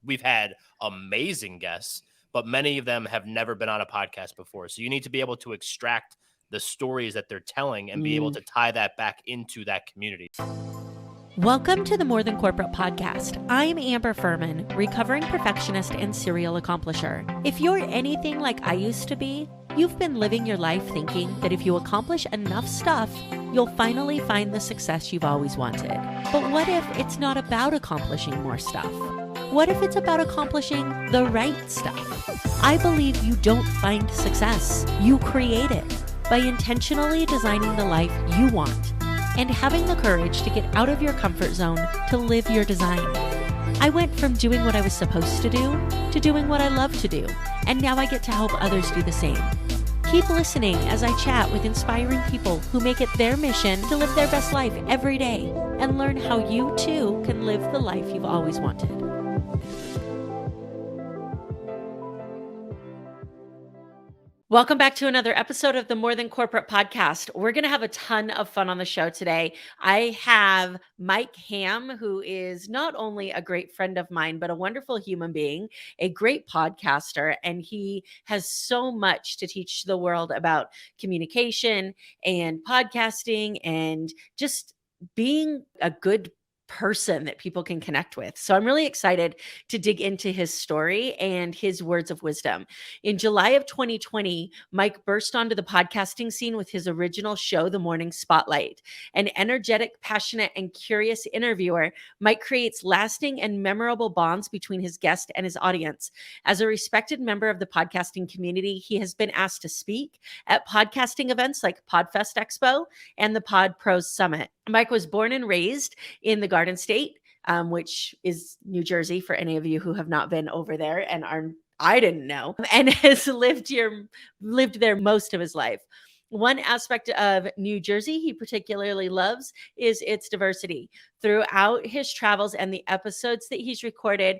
we've had amazing guests, but many of them have never been on a podcast before. So you need to be able to extract the stories that they're telling and be able to tie that back into that community. Welcome to the More Than Corporate podcast. I'm Amber Furman, recovering perfectionist and serial accomplisher. If you're anything like I used to be, you've been living your life thinking that if you accomplish enough stuff, you'll finally find the success you've always wanted. But what if it's not about accomplishing more stuff? What if it's about accomplishing the right stuff? I believe you don't find success, you create it by intentionally designing the life you want and having the courage to get out of your comfort zone to live your design. I went from doing what I was supposed to do to doing what I love to do, and now I get to help others do the same. Keep listening as I chat with inspiring people who make it their mission to live their best life every day and learn how you too can live the life you've always wanted. Welcome back to another episode of the More Than Corporate podcast. We're going to have a ton of fun on the show today. I have Mike Ham, who is not only a great friend of mine, but a wonderful human being, a great podcaster, and he has so much to teach the world about communication and podcasting and just being a good person that people can connect with. So I'm really excited to dig into his story and his words of wisdom. In July of 2020, Mike burst onto the podcasting scene with his original show, The Morning Spotlight. An energetic, passionate, and curious interviewer, Mike creates lasting and memorable bonds between his guest and his audience. As a respected member of the podcasting community, he has been asked to speak at podcasting events like Podfest Expo and the PodPros Summit. Mike was born and raised in the Garden State, which is New Jersey, for any of you who have not been over there and I didn't know, and has lived there most of his life. One aspect of New Jersey he particularly loves is its diversity. Throughout his travels and the episodes that he's recorded,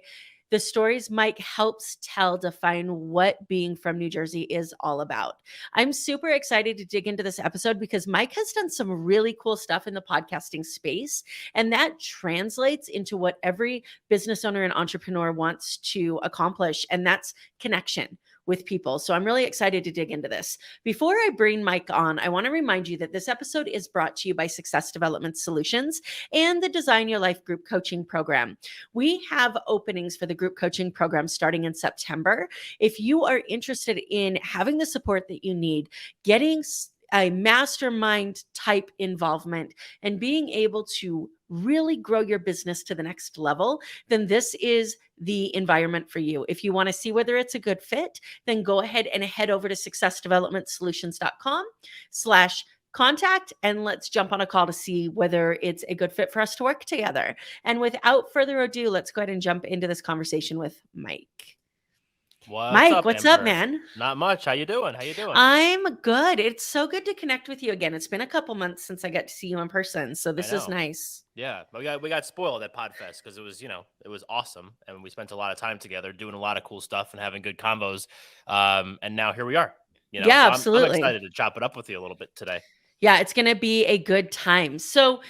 the stories Mike helps tell define what being from New Jersey is all about. I'm super excited to dig into this episode because Mike has done some really cool stuff in the podcasting space, and that translates into what every business owner and entrepreneur wants to accomplish, and that's connection with people. So I'm really excited to dig into this. Before I bring Mike on, I want to remind you that this episode is brought to you by Success Development Solutions and the Design Your Life group coaching program. We have openings for the group coaching program starting in September. If you are interested in having the support that you need, getting a mastermind type involvement, and being able to really grow your business to the next level, then this is the environment for you. If you want to see whether it's a good fit, then go ahead and head over to successdevelopmentsolutions.com/contact, and let's jump on a call to see whether it's a good fit for us to work together. And without further ado, let's go ahead and jump into this conversation with Mike. What's up, man? Not much. How you doing? I'm good. It's so good to connect with you again. It's been a couple months since I got to see you in person, so this is nice. Yeah, but we got spoiled at Podfest because it was awesome, and we spent a lot of time together doing a lot of cool stuff and having good combos. And now here we are. Yeah, so absolutely. I'm excited to chop it up with you a little bit today. Yeah, it's going to be a good time. So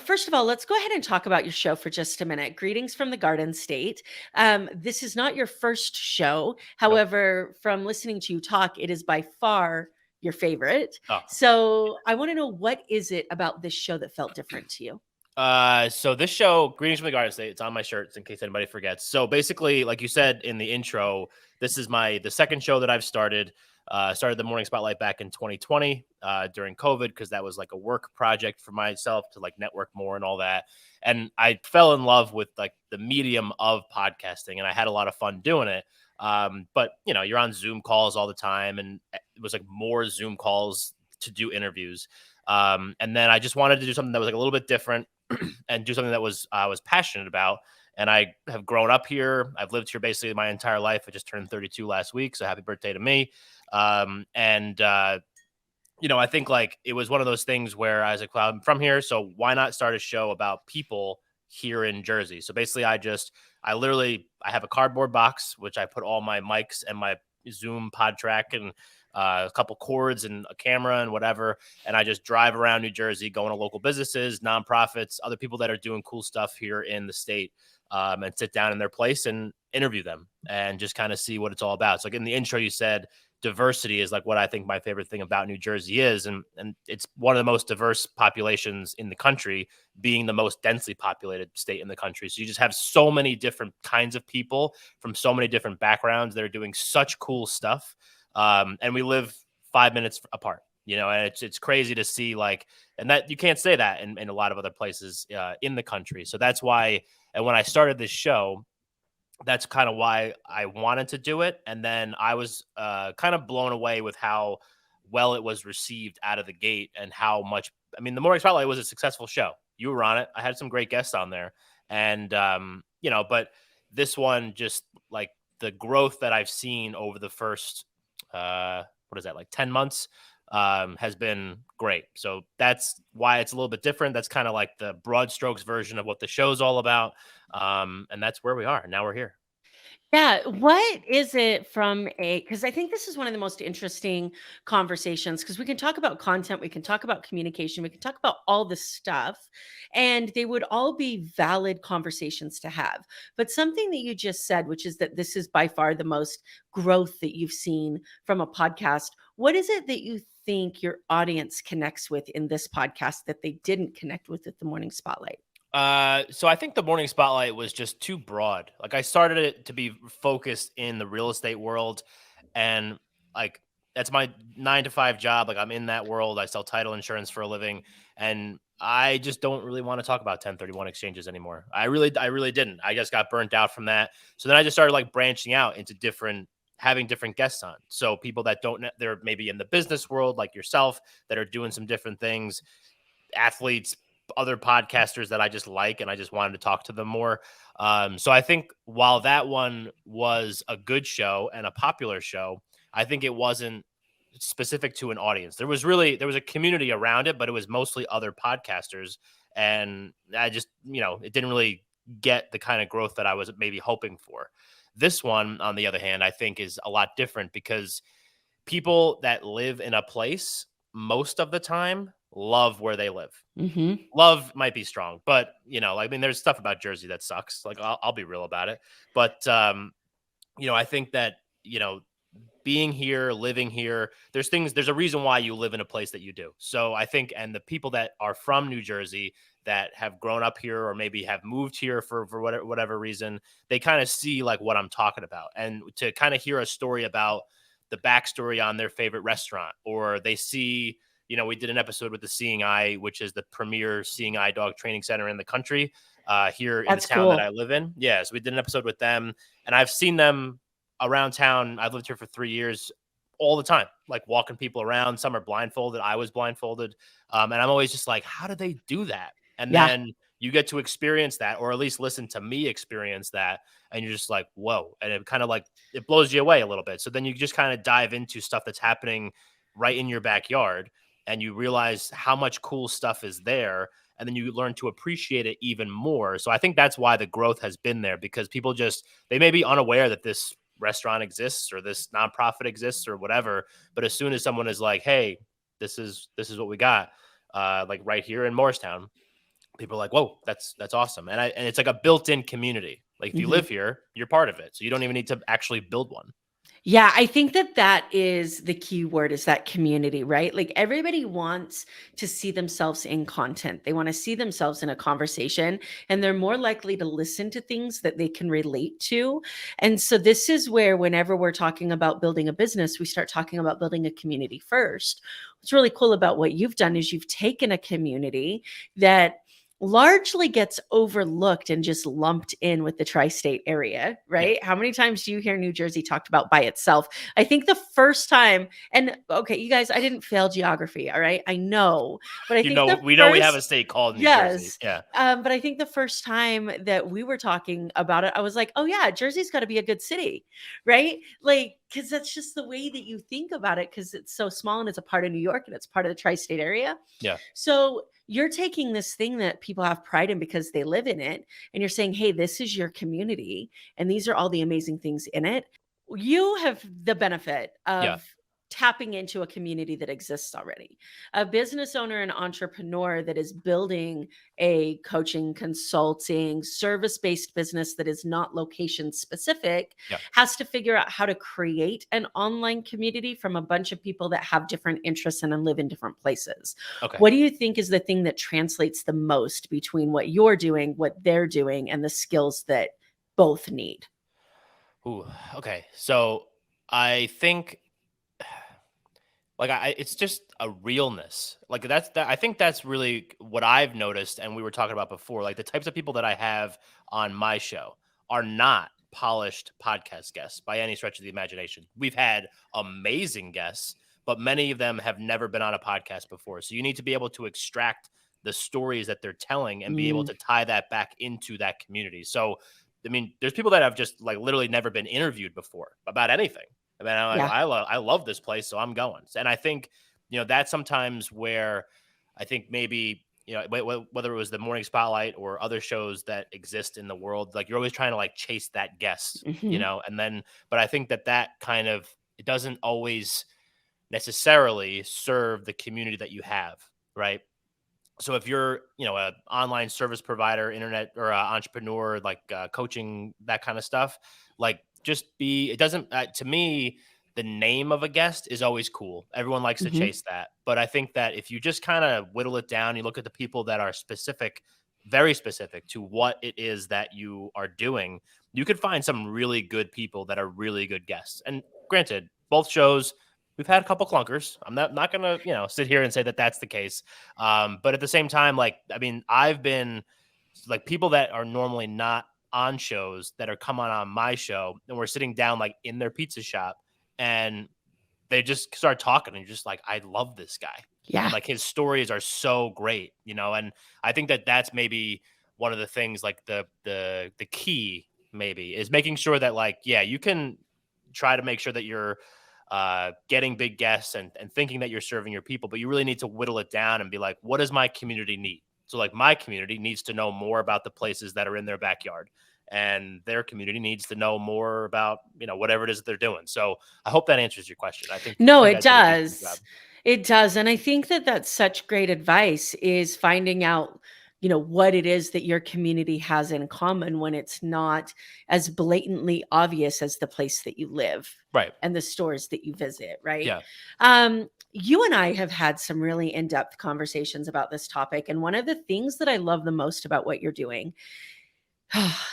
first of all, let's go ahead and talk about your show for just a minute. Greetings from the Garden State. This is not your first show. However, from listening to you talk, it is by far your favorite. Oh. So I want to know, what is it about this show that felt different to you? So this show, Greetings from the Garden State, it's on my shirts in case anybody forgets. So basically, like you said in the intro, this is the second show that I've started. Started the Morning Spotlight back in 2020 during COVID, because that was like a work project for myself to like network more and all that. And I fell in love with like the medium of podcasting, and I had a lot of fun doing it. But you're on Zoom calls all the time, and it was like more Zoom calls to do interviews. And then I just wanted to do something that was like a little bit different and do something that I was passionate about. And I have grown up here. I've lived here basically my entire life. I just turned 32 last week, so happy birthday to me. I think like it was one of those things where I was like, well, I'm from here, so why not start a show about people here in Jersey? So basically I have a cardboard box, which I put all my mics and my Zoom pod track and a couple cords and a camera and whatever. And I just drive around New Jersey, going to local businesses, nonprofits, other people that are doing cool stuff here in the state. and sit down in their place and interview them and just kind of see what it's all about. So like in the intro, you said diversity is like what I think my favorite thing about New Jersey is. And it's one of the most diverse populations in the country, being the most densely populated state in the country. So you just have so many different kinds of people from so many different backgrounds that are doing such cool stuff. And we live 5 minutes apart, and it's crazy to see, like, and that you can't say that in a lot of other places in the country. So that's why, and when I started this show, that's kind of why I wanted to do it. And then I was kind of blown away with how well it was received out of the gate and how much, I mean, the Morning Spotlight was a successful show. You were on it. I had some great guests on there. And, but this one, just like the growth that I've seen over the first, what is that, like 10 months, has been great. So that's why it's a little bit different. That's kind of like the broad strokes version of what the show's all about. And that's where we are. Now we're here. Yeah. What is it because I think this is one of the most interesting conversations because we can talk about content, we can talk about communication, we can talk about all this stuff, and they would all be valid conversations to have. But something that you just said, which is that this is by far the most growth that you've seen from a podcast. What is it that you think your audience connects with in this podcast that they didn't connect with at the Morning Spotlight? So I think the Morning Spotlight was just too broad. Like I started it to be focused in the real estate world, and like that's my 9 to 5 job. Like I'm in that world. I sell title insurance for a living, and I just don't really want to talk about 1031 exchanges anymore. I really didn't. I just got burnt out from that. So then I just started like branching out into having different guests on. So people that they're maybe in the business world, like yourself, that are doing some different things, athletes, other podcasters that I just like, and I just wanted to talk to them more. So I think while that one was a good show and a popular show, I think it wasn't specific to an audience. There was a community around it, but it was mostly other podcasters. And I just, it didn't really get the kind of growth that I was maybe hoping for. This one, on the other hand, I think is a lot different because people that live in a place most of the time love where they live. Mm-hmm. Love might be strong, but I mean, there's stuff about Jersey that sucks. Like I'll be real about it. But I think that being here, living here, there's a reason why you live in a place that you do. So I think, and the people that are from New Jersey that have grown up here or maybe have moved here for whatever reason, they kind of see like what I'm talking about, and to kind of hear a story about the backstory on their favorite restaurant, or they see. We did an episode with the Seeing Eye, which is the premier seeing eye dog training center in the country here in the town that I live in. Yeah, so we did an episode with them, and I've seen them around town. I've lived here for 3 years all the time, like walking people around. Some are blindfolded. I was blindfolded. And I'm always just like, how do they do that? And then you get to experience that, or at least listen to me experience that. And you're just like, whoa. And it kind of like, it blows you away a little bit. So then you just kind of dive into stuff that's happening right in your backyard, and you realize how much cool stuff is there. And then you learn to appreciate it even more. So I think that's why the growth has been there, because people they may be unaware that this restaurant exists or this nonprofit exists or whatever. But as soon as someone is like, hey, this is what we got, like right here in Morristown, people are like, whoa, that's awesome. And it's like a built-in community. Like if you live here, you're part of it. So you don't even need to actually build one. Yeah, I think that is the key word, is that community, right? Like everybody wants to see themselves in content. They want to see themselves in a conversation, and they're more likely to listen to things that they can relate to. And so this is where, whenever we're talking about building a business, we start talking about building a community first. What's really cool about what you've done is you've taken a community that largely gets overlooked and just lumped in with the tri-state area, right? Yeah. How many times do you hear New Jersey talked about by itself? I think the first time, and okay, you guys, I didn't fail geography, all right? I know, but I think we know we have a state called New Jersey. Yeah. But I think the first time that we were talking about it, I was like, oh yeah, Jersey's got to be a good city, right? Like, because that's just the way that you think about it, because it's so small and it's a part of New York and it's part of the tri-state area. Yeah. So you're taking this thing that people have pride in because they live in it, and you're saying, hey, this is your community, and these are all the amazing things in it. You have the benefit of tapping into a community that exists already. A business owner and entrepreneur that is building a coaching, consulting, service-based business that is not location specific Yeah. has to figure out how to create an online community from a bunch of people that have different interests and live in different places. Okay. What do you think is the thing that translates the most between what you're doing, what they're doing, and the skills that both need? Ooh, okay. So I think it's just a realness. Like I think that's really what I've noticed, and we were talking about before. Like the types of people that I have on my show are not polished podcast guests by any stretch of the imagination. We've had amazing guests, but many of them have never been on a podcast before. So you need to be able to extract the stories that they're telling and be able to tie that back into that community. So I mean, there's people that have just like literally never been interviewed before about anything. I mean, Yeah. I love this place, so I'm going. And I think, that's sometimes where I think maybe, whether it was the morning spotlight or other shows that exist in the world, like you're always trying to like chase that guest, and then, but I think that kind of, it doesn't always necessarily serve the community that you have, right? So if you're, a online service provider, internet or entrepreneur, like coaching, that kind of stuff, like it doesn't, to me, the name of a guest is always cool. Everyone likes to chase that. But I think that if you just kind of whittle it down, you look at the people that are specific, very specific to what it is that you are doing, you could find some really good people that are really good guests. And granted, both shows, we've had a couple clunkers. I'm not going to, sit here and say that that's the case. But at the same time, like, I mean, I've been like people that are normally not on shows that are coming on my show, and we're sitting down like in their pizza shop and they just start talking and you're just like, I love this guy. Yeah. And like his stories are so great, and I think that that's maybe one of the things, like the key maybe is making sure that like, yeah, you can try to make sure that you're getting big guests and thinking that you're serving your people, but you really need to whittle it down and be like, what does my community need? So like my community needs to know more about the places that are in their backyard, and their community needs to know more about, whatever it is that they're doing. So I hope that answers your question. I think No, you it guys did a decent job. does. It does. And I think that that's such great advice, is finding out, what it is that your community has in common when it's not as blatantly obvious as the place that you live, Right. and the stores that you visit. Right. Yeah. You and I have had some really in-depth conversations about this topic. And one of the things that I love the most about what you're doing,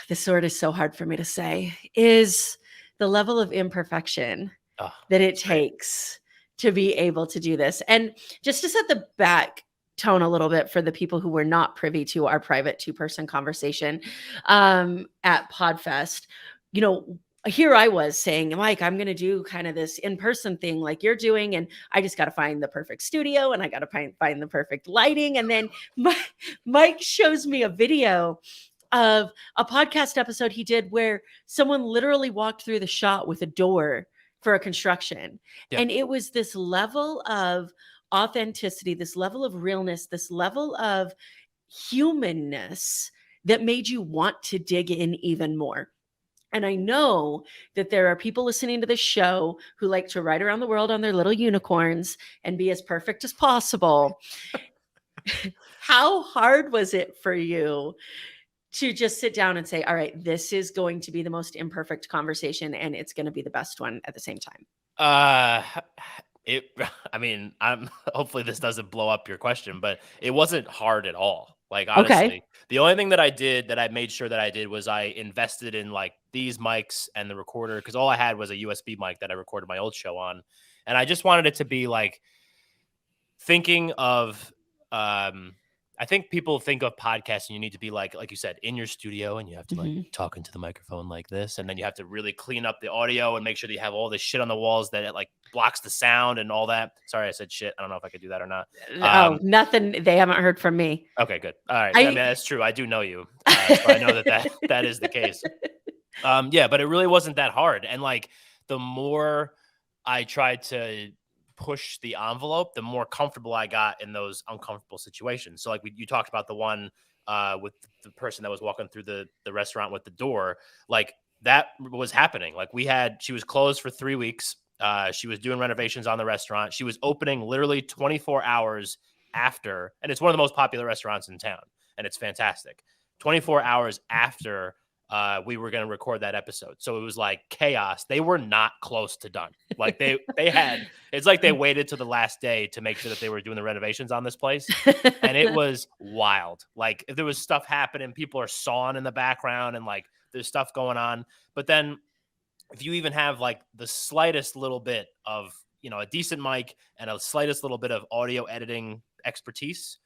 this word is so hard for me to say, is the level of imperfection that it takes to be able to do this. And just to set the back tone a little bit for the people who were not privy to our private 2-person conversation at Podfest, here I was saying, Mike, I'm going to do kind of this in-person thing like you're doing. And I just got to find the perfect studio, and I got to find the perfect lighting. And then Mike shows me a video of a podcast episode he did where someone literally walked through the shot with a door for a construction. Yeah. And it was this level of authenticity, this level of realness, this level of humanness that made you want to dig in even more. And I know that there are people listening to this show who like to ride around the world on their little unicorns and be as perfect as possible. How hard was it for you to just sit down and say, all right, this is going to be the most imperfect conversation, and it's going to be the best one at the same time? I'm hopefully this doesn't blow up your question, but it wasn't hard at all. Like, honestly, the only thing that I did that I made sure that I did was I invested in like these mics and the recorder, because all I had was a USB mic that I recorded my old show on. And I just wanted it to be like thinking of, I think people think of podcasts and you need to be like you said, in your studio, and you have to like talk into the microphone like this. And then you have to really clean up the audio and make sure that you have all this shit on the walls that it like blocks the sound and all that. Sorry, I said shit. I don't know if I could do that or not. Nothing. They haven't heard from me. Okay, good. All right. I mean, that's true. I do know you. So I know that is the case. Yeah, but it really wasn't that hard. And like the more I tried to push the envelope, the more comfortable I got in those uncomfortable situations. So like you talked about the one with the person that was walking through the restaurant with the door, like that was happening. Like she was closed for 3 weeks. She was doing renovations on the restaurant. She was opening literally 24 hours after, and it's one of the most popular restaurants in town, and it's fantastic. 24 hours after we were going to record that episode. So it was like chaos. They were not close to done. Like they had, it's like they waited to the last day to make sure that they were doing the renovations on this place. And it was wild. Like if there was stuff happening, people are sawing in the background and like there's stuff going on. But then if you even have like the slightest little bit of, a decent mic and a slightest little bit of audio editing expertise,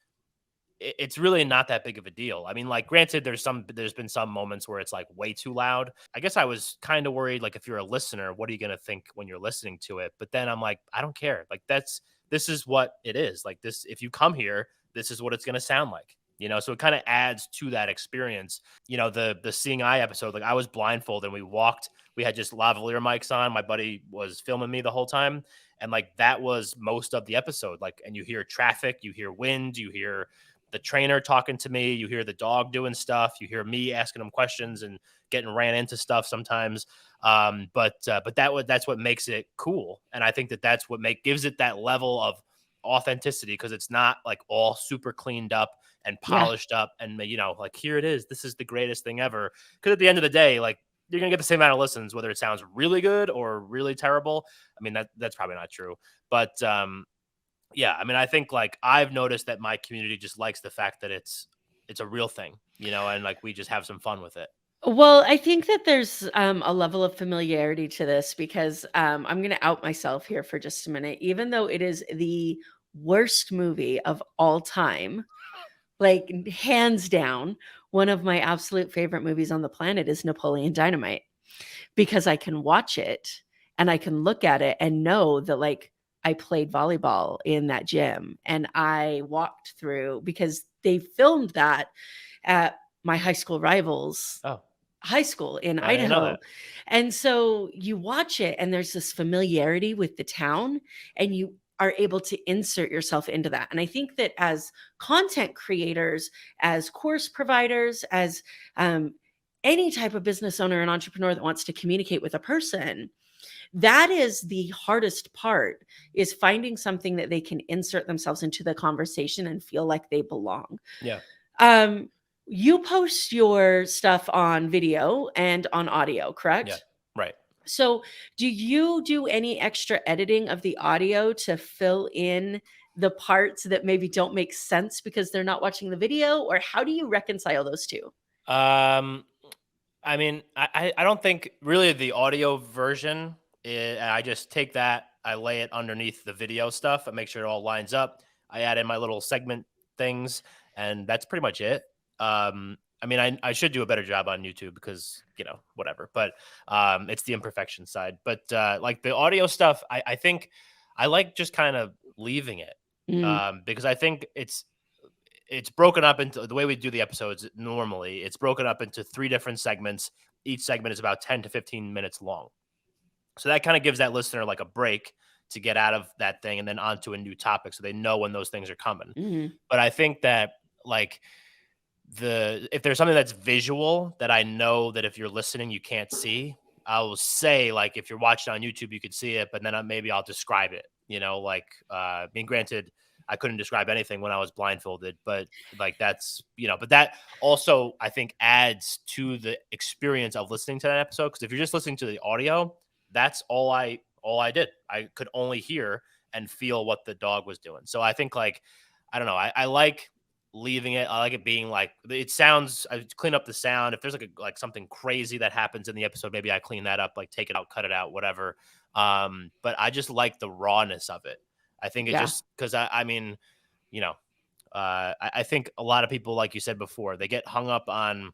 it's really not that big of a deal. I mean, like, granted, there's been some moments where it's like way too loud. I guess I was kind of worried, like, if you're a listener, what are you going to think when you're listening to it? But then I'm like, I don't care. Like, this is what it is. Like, this, if you come here, this is what it's going to sound like. So it kind of adds to that experience. The Seeing Eye episode, like I was blindfolded and we had just lavalier mics on. My buddy was filming me the whole time. And like, that was most of the episode. Like, and you hear traffic, you hear wind, you hear the trainer talking to me, you hear the dog doing stuff, you hear me asking him questions and getting ran into stuff sometimes. But that's what makes it cool. And I think that's what gives it that level of authenticity, because it's not like all super cleaned up and polished up and like, here it is, this is the greatest thing ever. Because at the end of the day, like, you're gonna get the same amount of listens whether it sounds really good or really terrible. I mean, that's probably not true, but yeah, I mean, I think like I've noticed that my community just likes the fact that it's a real thing, and like we just have some fun with it. Well, I think that there's a level of familiarity to this because I'm going to out myself here for just a minute. Even though it is the worst movie of all time, like hands down, one of my absolute favorite movies on the planet is Napoleon Dynamite, because I can watch it and I can look at it and know that, like, I played volleyball in that gym and I walked through, because they filmed that at my high school rivals Oh, high school in I didn't know Idaho. that. And so you watch it and there's this familiarity with the town and you are able to insert yourself into that. And I think that as content creators, as course providers, as any type of business owner and entrepreneur that wants to communicate with a person, that is the hardest part, is finding something that they can insert themselves into the conversation and feel like they belong. Yeah. You post your stuff on video and on audio, correct? Yeah. Right. So do you do any extra editing of the audio to fill in the parts that maybe don't make sense because they're not watching the video? Or how do you reconcile those two? I mean, I don't think really the audio version, I just take that, I lay it underneath the video stuff and make sure it all lines up. I add in my little segment things, and that's pretty much it. I mean, I should do a better job on YouTube because, whatever, but it's the imperfection side. But like the audio stuff, I think I like just kind of leaving it because I think it's broken up into the way we do the episodes normally. It's broken up into 3 different segments. Each segment is about 10 to 15 minutes long. So that kind of gives that listener like a break to get out of that thing and then onto a new topic, so they know when those things are coming. But I think that like if there's something that's visual that I know that if you're listening you can't see, I'll say, like, if you're watching on YouTube you could see it, but then maybe I'll describe it. Like I mean, granted, I couldn't describe anything when I was blindfolded, but like that's but that also I think adds to the experience of listening to that episode, because if you're just listening to the audio, that's all I did. I could only hear and feel what the dog was doing. So I think, like, I don't know, I like leaving it. I like it being like, it sounds, I clean up the sound. If there's like something crazy that happens in the episode, maybe I clean that up, like take it out, cut it out, whatever. But I just the rawness of it. I think it just, because I mean, I think a lot of people, like you said before, they get hung up on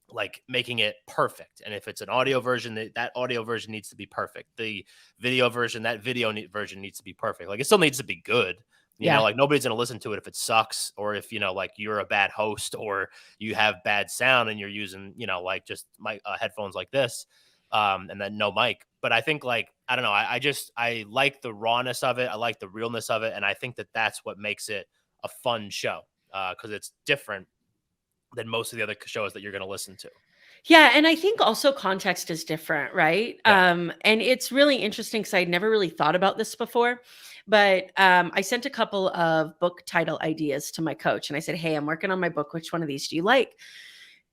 like making it perfect. And if it's an audio version, that audio version needs to be perfect. The video version, that version needs to be perfect. Like, it still needs to be good. Like, nobody's going to listen to it if it sucks, or if, like, you're a bad host or you have bad sound and you're using, like just headphones like this, and then no mic. But I think, like, I don't know, I like the rawness of it. I like the realness of it. And I think that that's what makes it a fun show, because it's different than most of the other shows that you're going to listen to. Yeah, and I think also context is different, right? Yeah. And it's really interesting because I'd never really thought about this before. But I sent a couple of book title ideas to my coach and I said, "Hey, I'm working on my book. Which one of these do you like?"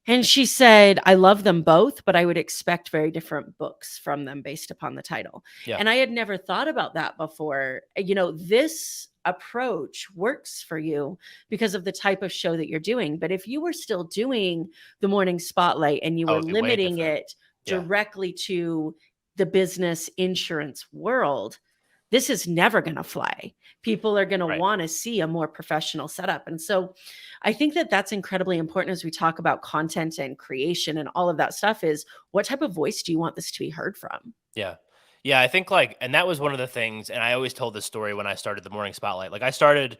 And she said, "I love them both, but I would expect very different books from them based upon the title." Yeah. And I had never thought about that before. This approach works for you because of the type of show that you're doing. But if you were still doing the morning spotlight and you Oh, were it'd be way limiting different. it Yeah. directly to the business insurance world, this is never going to fly. People are going to Right. want to see a more professional setup. And so I think that that's incredibly important as we talk about content and creation and all of that stuff is what type of voice do you want this to be heard from? Yeah. Yeah, I think like and that was one of the things, and I always told this story when I started the morning spotlight. Like I started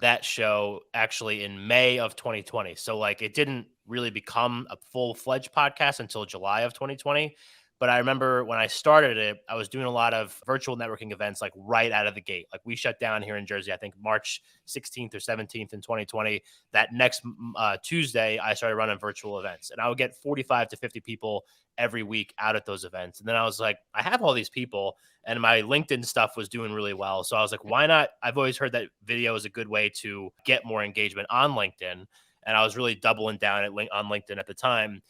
that show actually in May of 2020. So like it didn't really become a full-fledged podcast until July of 2020. But I remember when I started it, I was doing a lot of virtual networking events like right out of the gate. Like we shut down here in Jersey, I think March 16th or 17th in 2020. That next Tuesday, I started running virtual events and I would get 45 to 50 people every week out at those events. And then I was like, I have all these people and my LinkedIn stuff was doing really well. So I was like, why not? I've always heard that video is a good way to get more engagement on LinkedIn. And I was really doubling down on LinkedIn at the time.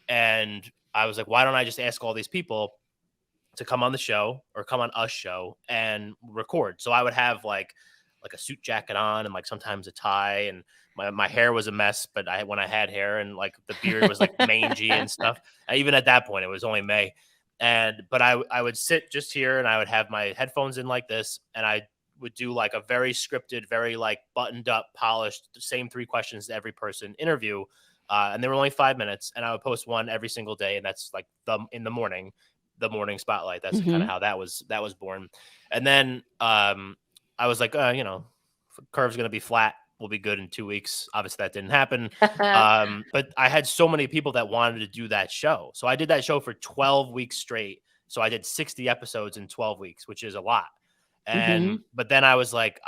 And I was like, why don't I just ask all these people to come on the show or come on us show and record? So I would have like a suit jacket on and like sometimes a tie and my hair was a mess, but when I had hair and like the beard was like mangy and stuff. Even at that point, it was only May. But I would sit just here and I would have my headphones in like this and I would do like a very scripted, very like buttoned up, polished, same three questions to every person interview. And they were only 5 minutes and I would post one every single day. And that's like in the morning spotlight. That's kind of Mhm. how that was born. And then, I was like, curve's going to be flat. We'll be good in 2 weeks. Obviously, that didn't happen. But I had so many people that wanted to do that show. So I did that show for 12 weeks straight. So I did 60 episodes in 12 weeks, which is a lot. Mhm. But then I was like,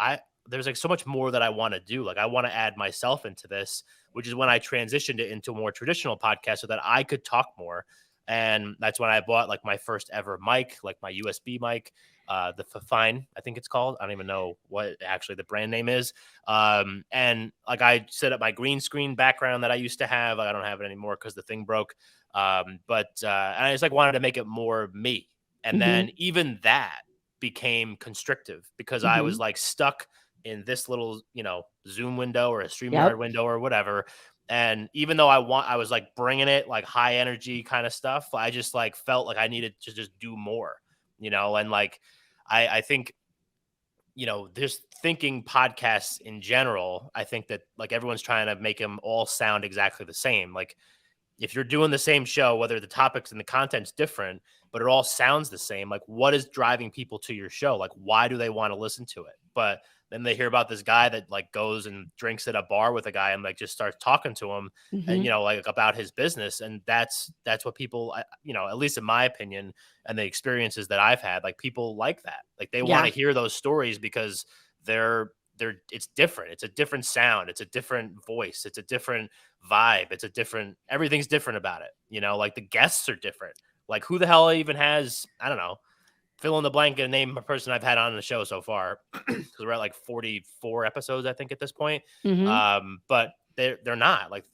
there's like so much more that I want to do. Like I want to add myself into this, which is when I transitioned it into a more traditional podcast so that I could talk more. And that's when I bought like my first ever mic, like my USB mic, the Fine, I think it's called. I don't even know what actually the brand name is. And like I set up my green screen background that I used to have. I don't have it anymore because the thing broke. And I just like wanted to make it more me. And then Mhm. even that became constrictive because I was Mhm. like stuck in this little, Zoom window or a StreamYard Yep. window or whatever. And even though I was like bringing it like high energy kind of stuff, I just like felt like I needed to just do more, and like, I think, just thinking podcasts in general, I think that like everyone's trying to make them all sound exactly the same. Like if you're doing the same show, whether the topics and the content's different, but it all sounds the same, like what is driving people to your show? Like why do they want to listen to it? But then they hear about this guy that like goes and drinks at a bar with a guy and like just starts talking to him and Mhm. like about his business. And that's what people, at least in my opinion and the experiences that I've had, like people like that. Like they want Yeah. to hear those stories because it's different. It's a different sound. It's a different voice. It's a different vibe. Everything's different about it. Like the guests are different. Like who the hell even has, I don't know, fill in the blank and name a person I've had on the show so far. Because we're at like 44 episodes, I think, at this point. Mhm. But they're not like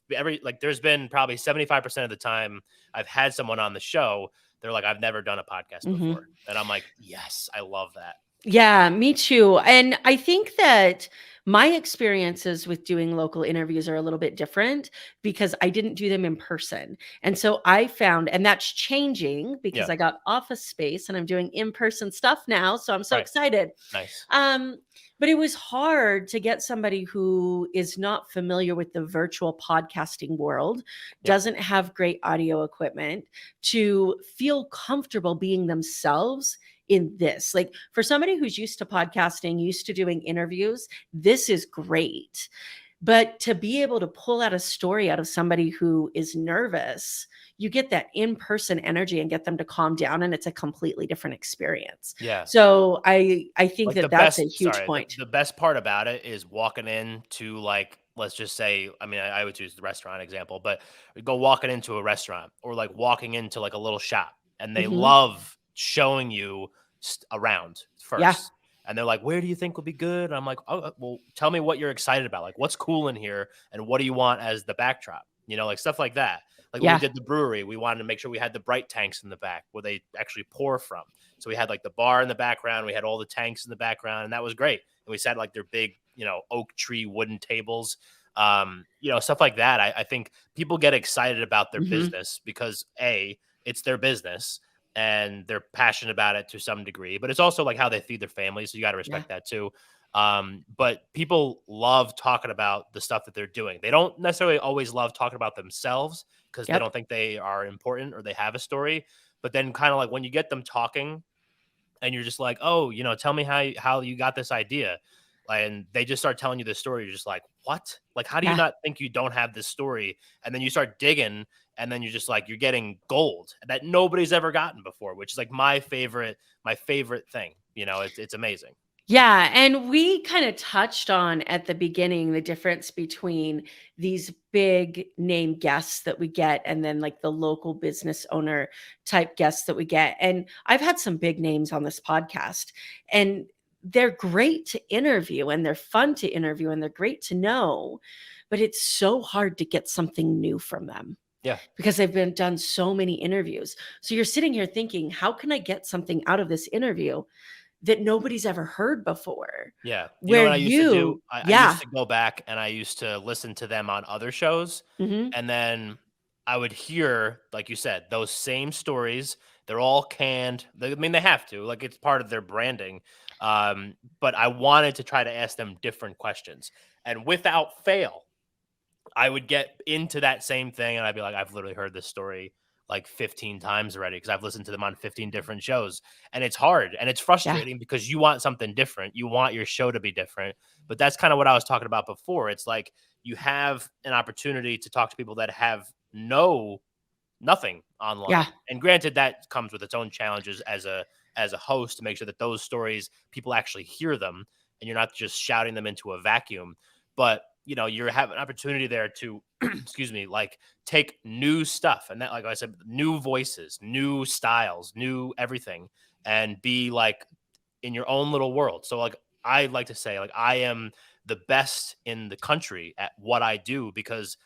there's been probably 75% of the time I've had someone on the show. They're like, I've never done a podcast before. Mhm. And I'm like, yes, I love that. Yeah, me too. And I think that my experiences with doing local interviews are a little bit different because I didn't do them in person. And so I found, and that's changing because Yeah. I got office space and I'm doing in person stuff now. So I'm so Right. excited. Nice. Um, but it was hard to get somebody who is not familiar with the virtual podcasting world, Yep. doesn't have great audio equipment, to feel comfortable being themselves in this. Like for somebody who's used to podcasting, used to doing interviews, this is great. But to be able to pull out a story out of somebody who is nervous, you get that in-person energy and get them to calm down and it's a completely different experience. Yeah. So I think Like the that that's a best huge sorry, point. the best part about it is walking into like let's just say, I mean, I would choose the restaurant example, but go walking into a restaurant or like walking into like a little shop, and they Mhm. love showing you around Yeah. first. And they're like, where do you think will be good? And I'm like, oh, well, tell me what you're excited about. Like, what's cool in here and what do you want as the backdrop? Like stuff like that. Like when we Yeah. did the brewery, we wanted to make sure we had the bright tanks in the back where they actually pour from. So we had like the bar in the background, we had all the tanks in the background, and that was great. And we sat like their big, oak tree wooden tables, stuff like that. I think people get excited about their Mhm. business because it's their business and they're passionate about it to some degree, but it's also like how they feed their families. So you got to Yeah. respect that too. But people love talking about the stuff that they're doing. They don't necessarily always love talking about themselves because they Yep. don't think they are important or they have a story. But then kind of like when you get them talking and you're just like, oh, tell me how you got this idea. And they just start telling you this story. You're just like, what? Like, how do you Yeah. not think you don't have this story? And then you start digging, and then you're just like, you're getting gold that nobody's ever gotten before, which is like my favorite thing. It's amazing. Yeah, and we kind of touched on at the beginning the difference between these big name guests that we get and then like the local business owner type guests that we get. And I've had some big names on this podcast, and they're great to interview and they're fun to interview and they're great to know, but it's so hard to get something new from them Yeah. because they've been done so many interviews. So you're sitting here thinking, how can I get something out of this interview that nobody's ever heard before? Yeah. You know Where what I used to do? I used yeah. to go back and I used to listen to them on other shows. Mhm. And then I would hear, like you said, those same stories. They're all canned. I mean, they have to, like, it's part of their branding. But I wanted to try to ask them different questions. And without fail, I would get into that same thing and I'd be like, I've literally heard this story like 15 times already because I've listened to them on 15 different shows. And it's hard and it's Yeah. frustrating because you want something different. You want your show to be different. But that's kind of what I was talking about before. It's like you have an opportunity to talk to people that have nothing Yeah. online. And granted, that comes with its own challenges as a host to make sure that those stories people actually hear them and you're not just shouting them into a vacuum. But you have an opportunity there to excuse me, like take new stuff and that, like I said, new voices, new styles, new everything, and be like in your own little world. So like I like to say, like I am the best in the country at what I do because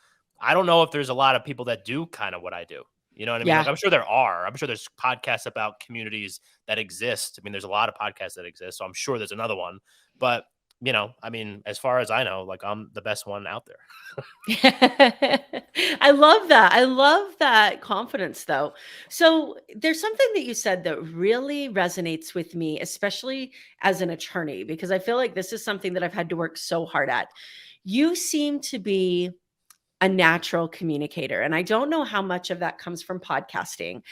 I don't know if there's a lot of people that do kind of what I do. You know what I mean? Yeah. Like I'm sure there are. I'm sure there's podcasts about communities that exist. I mean, there's a lot of podcasts that exist, so I'm sure there's another one. But I mean, as far as I know, like I'm the best one out there. I love that. I love that confidence though. So there's something that you said that really resonates with me, especially as an attorney, because I feel like this is something that I've had to work so hard at. You seem to be a natural communicator, and I don't know how much of that comes from podcasting.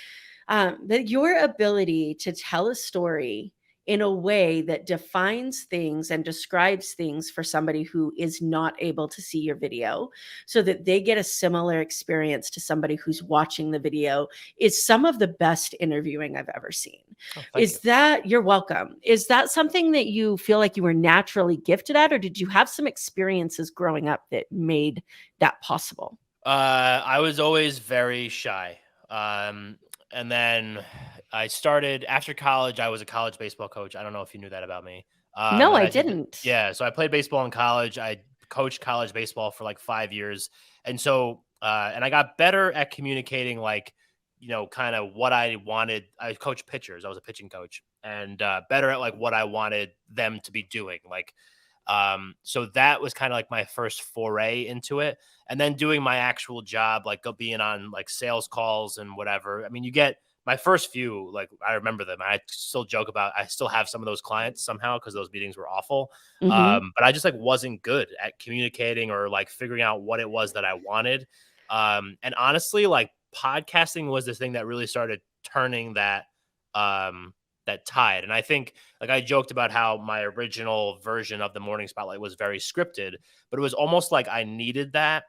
That your ability to tell a story in a way that defines things and describes things for somebody who is not able to see your video so that they get a similar experience to somebody who's watching the video is some of the best interviewing I've ever seen. Oh, thank you. Is that You're welcome. Is that something that you feel like you were naturally gifted at, or did you have some experiences growing up that made that possible? I was always very shy. And then I started after college. I was a college baseball coach. I don't know if you knew that about me. No, And I I did, didn't. yeah. So I played baseball in college. I coached college baseball for like 5 years, and so and I got better at communicating, like kind of what I wanted. I coached pitchers. I was a pitching coach, and better at like what I wanted them to be doing, like. So that was kind of like my first foray into it. And then doing my actual job, like go being on like sales calls and whatever. I mean, you get my first few, like I remember them. I still joke about, I still have some of those clients somehow because those meetings were awful. Mhm. But I just like wasn't good at communicating or like figuring out what it was that I wanted. And honestly, like podcasting was the thing that really started turning that tide. And I think like I joked about how my original version of the morning spotlight was very scripted, but it was almost like I needed that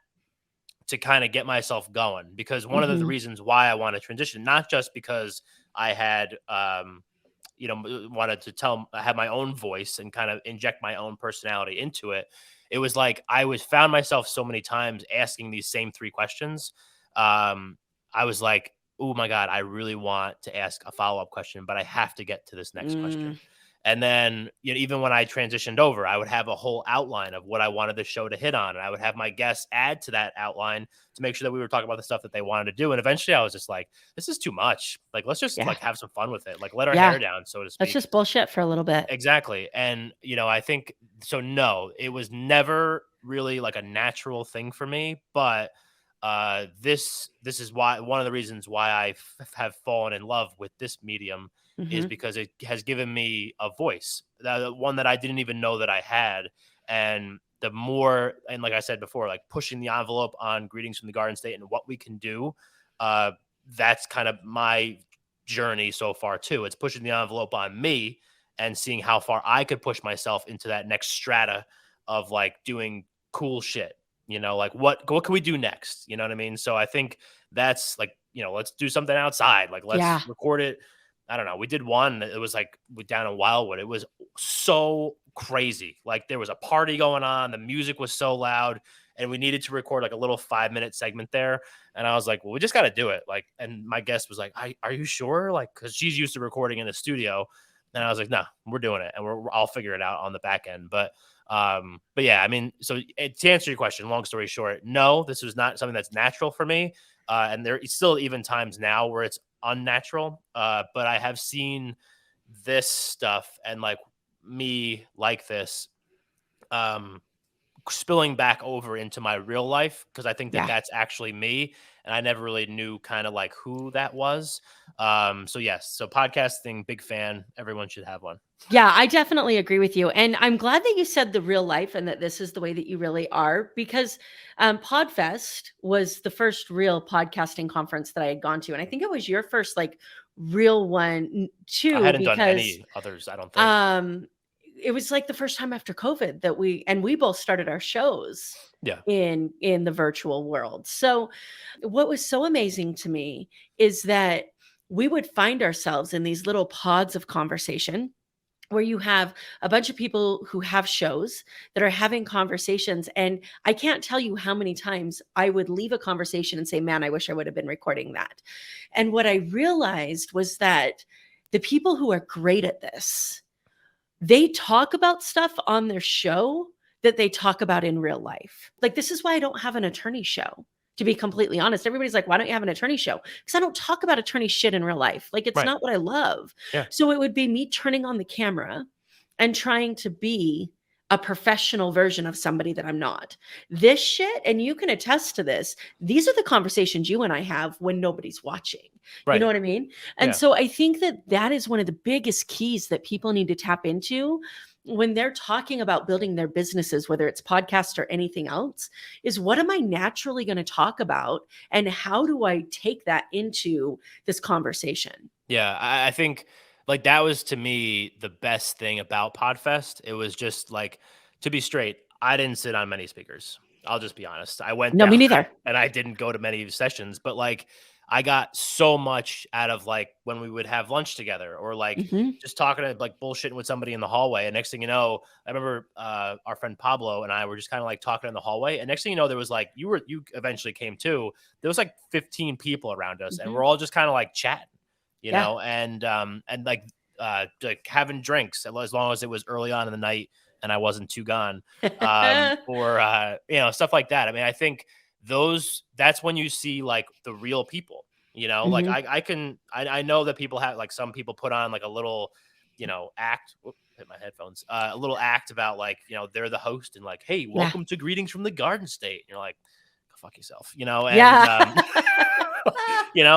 to kind of get myself going because one of the Mhm. reasons why I want to transition, not just because I had wanted to have my own voice and kind of inject my own personality into it, it was like I was found myself so many times asking these same 3 questions. I was like, oh my God, I really want to ask a follow-up question, but I have to get to this next Mm, question. And then, even when I transitioned over, I would have a whole outline of what I wanted the show to hit on. And I would have my guests add to that outline to make sure that we were talking about the stuff that they wanted to do. And eventually I was just like, this is too much. Like, let's just yeah. like have some fun with it. Like, let our Yeah. hair down, so to Let's speak. just bullshit for a little bit. Exactly. And, I think so. No, it was never really like a natural thing for me, but this is why one of the reasons why have fallen in love with this medium is Mhm. because it has given me a voice, the one that I didn't even know that I had. And the more, and like I said before, like pushing the envelope on Greetings from the Garden State and what we can do, uh, that's kind of my journey so far too. It's pushing the envelope on me and seeing how far I could push myself into that next strata of like doing cool shit. Like what can we do next? You know what I mean? So I think that's like, let's do something outside. Like let's Yeah. record it. I don't know. We did one. It was like down in Wildwood. It was so crazy. Like there was a party going on. The music was so loud, and we needed to record like a little 5-minute segment there. And I was like, well, we just got to do it. Like, and my guest was like, are you sure? Like, cause she's used to recording in the studio. And I was like, no, we're doing it, and I'll figure it out on the back end. But yeah, I mean, so to answer your question, long story short, no, this was not something that's natural for me. And there is still even times now where it's unnatural. But I have seen this stuff and like me like this, um, spilling back over into my real life, because I think that Yeah. that's actually me, and I never really knew kind of like who that was. So yes, so podcasting, big fan. Everyone should have one. Yeah, I definitely agree with you. And I'm glad that you said the real life and that this is the way that you really are, because Podfest was the first real podcasting conference that I had gone to. And I think it was your first like real one I too, hadn't done because any others, I don't think. um it was like the first time after COVID that we both started our shows Yeah. in the virtual world. So what was so amazing to me is that we would find ourselves in these little pods of conversation where you have a bunch of people who have shows that are having conversations. And I can't tell you how many times I would leave a conversation and say, man, I wish I would have been recording that. And what I realized was that the people who are great at this, they talk about stuff on their show that they talk about in real life. Like, this is why I don't have an attorney show. To be completely honest, everybody's like, why don't you have an attorney show? Because I don't talk about attorney shit in real life. Like, it's Right. not what I love. Yeah. So it would be me turning on the camera and trying to be a professional version of somebody that I'm not. This shit, and you can attest to this, these are the conversations you and I have when nobody's watching. You know Right. what I mean? And Yeah. so I think that that is one of the biggest keys that people need to tap into when they're talking about building their businesses, whether it's podcast or anything else, is what am I naturally going to talk about? And how do I take that into this conversation? Yeah, I think like that was to me the best thing about Podfest. It was just like, to be straight, I didn't sit on many speakers. I'll just be honest. I went No, me down neither. and I didn't go to many sessions, but like I got so much out of like when we would have lunch together, or like Mhm. just talking to like bullshitting with somebody in the hallway. And next thing you know, I remember our friend Pablo and I were just kind of like talking in the hallway. And next thing you know, there was like you eventually came too. There was like 15 people around us, and we're Mhm. all just kind of like chatting, Yeah. and like having drinks as long as it was early on in the night and I wasn't too gone, or stuff like that. I mean, I think that's when you see like the real people. Like Mhm. I know that people have, like, some people put on like a little act. Whoop, hit my headphones. A little act about like they're the host and like, hey, Yeah. welcome to Greetings from the Garden State. And you're like, go fuck yourself, and Yeah.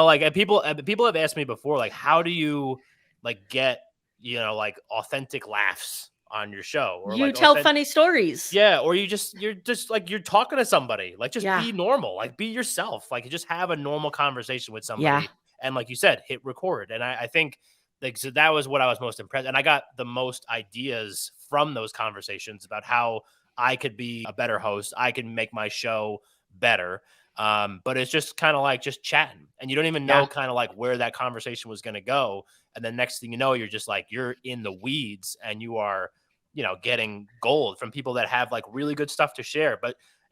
like, and people have asked me before, like, how do you like get like authentic laughs on your show, or You like tell authentic. funny stories. Yeah, or you're just like you're talking to somebody. Like, just Yeah. be normal, like be yourself. Like, just have a normal conversation with Yeah. somebody, and like you said, hit record. And I think like, so that was what I was most impressed. And I got the most ideas from those conversations about how I could be a better host. I can make my show better. But it's just kind of like just chatting, and you don't even know Yeah. kind of like where that conversation was going to go. And then next thing you know, you're just like, you're in the weeds, and you are getting gold from people that have like really good stuff to share.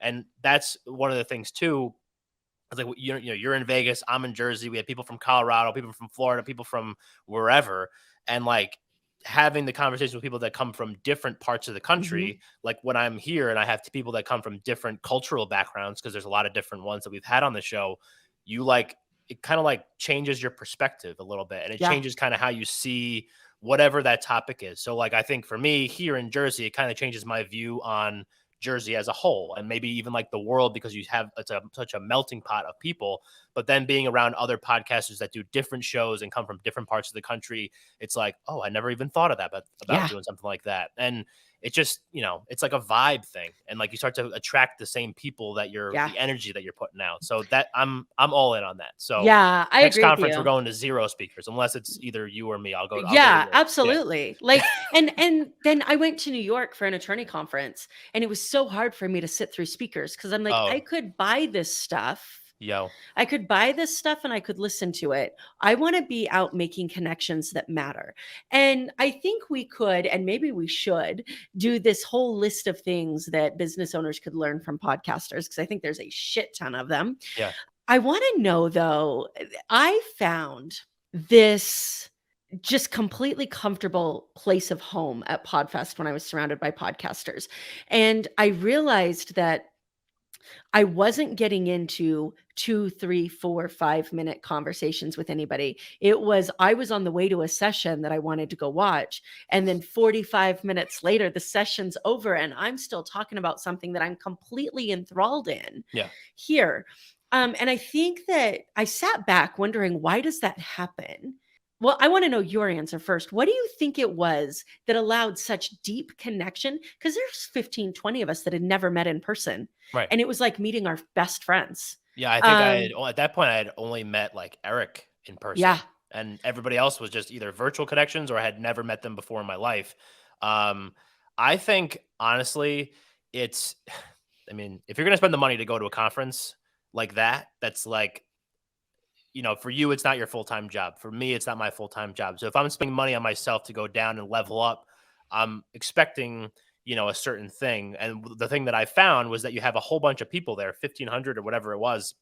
And that's one of the things too. It's like, you're in Vegas, I'm in Jersey. We have people from Colorado, people from Florida, people from wherever. And like having the conversation with people that come from different parts of the country, like when I'm here and I have people that come from different cultural backgrounds, because there's a lot of different ones that we've had on the show, it kind of like changes your perspective a little bit, and it changes kind of how you see whatever that topic is. So like, I think for me here in Jersey, it kind of changes my view on Jersey as a whole, and maybe even like the world, because such a melting pot of people. But then being around other podcasters that do different shows and come from different parts of the country, it's like, oh, I never even thought of that about doing something like that. And it just, it's like a vibe thing, and like you start to attract the same people that the energy that you're putting out. So that I'm all in on that. So I next agree with conference you. we're going to 0 speakers, unless it's either you or me. I'll go. Absolutely. Like, and then I went to New York for an attorney conference, and it was so hard for me to sit through speakers, because I'm like, I could buy this stuff. I could buy this stuff and I could listen to it. I want to be out making connections that matter. And I think we could, and maybe we should, do this whole list of things that business owners could learn from podcasters, because I think there's a shit ton of them. Yeah. I want to know though, I found this just completely comfortable place of home at Podfest when I was surrounded by podcasters. And I realized that I wasn't getting into 2, 3, 4, 5 minute conversations with anybody. I was on the way to a session that I wanted to go watch. And then 45 minutes later, the session's over and I'm still talking about something that I'm completely enthralled in here. And I think that I sat back wondering, why does that happen? Well, I want to know your answer first. What do you think it was that allowed such deep connection? Because there's 15, 20 of us that had never met in person. Right. And it was like meeting our best friends. Yeah, I think at that point I had only met like Eric in person. Yeah. And everybody else was just either virtual connections or I had never met them before in my life. I think honestly, if you're going to spend the money to go to a conference like that, that's like, for you, it's not your full-time job. For me, it's not my full-time job. So if I'm spending money on myself to go down and level up, I'm expecting, a certain thing. And the thing that I found was that you have a whole bunch of people there, 1,500 or whatever it was,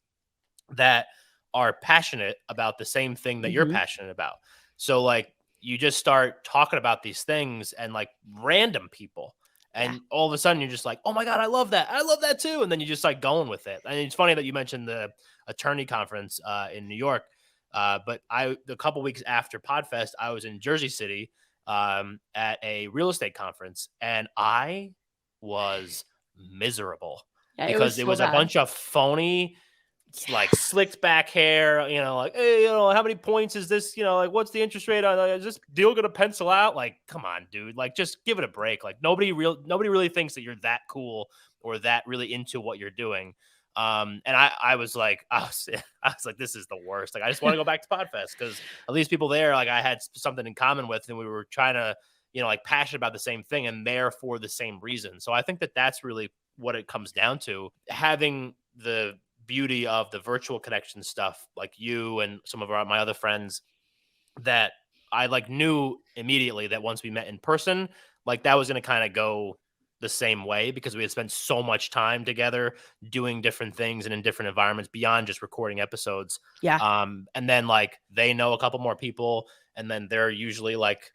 that are passionate about the same thing that you're passionate about. So like, you just start talking about these things and like random people. And all of a sudden you're just like, oh my God, I love that. I love that too. And then you just like going with it. And it's funny that you mentioned the attorney conference in New York. But a couple weeks after Podfest, I was in Jersey City at a real estate conference, and I was miserable because it was a bunch of phony, like slicked back hair, like, hey, how many points is this? Like, what's the interest rate on? Is this deal going to pencil out? Like, come on, dude. Like, just give it a break. Like, nobody really thinks that you're that cool or that really into what you're doing. And I was like, this is the worst. Like, I just want to go back to Podfest because at least people there, like, I had something in common with, and we were trying to, like, passionate about the same thing and there for the same reason. So I think that that's really what it comes down to, having the beauty of the virtual connection stuff, like you and some of my other friends, that I like knew immediately that once we met in person, like that was going to kind of go the same way, because we had spent so much time together doing different things and in different environments beyond just recording episodes. And then like they know a couple more people, and then they're usually like,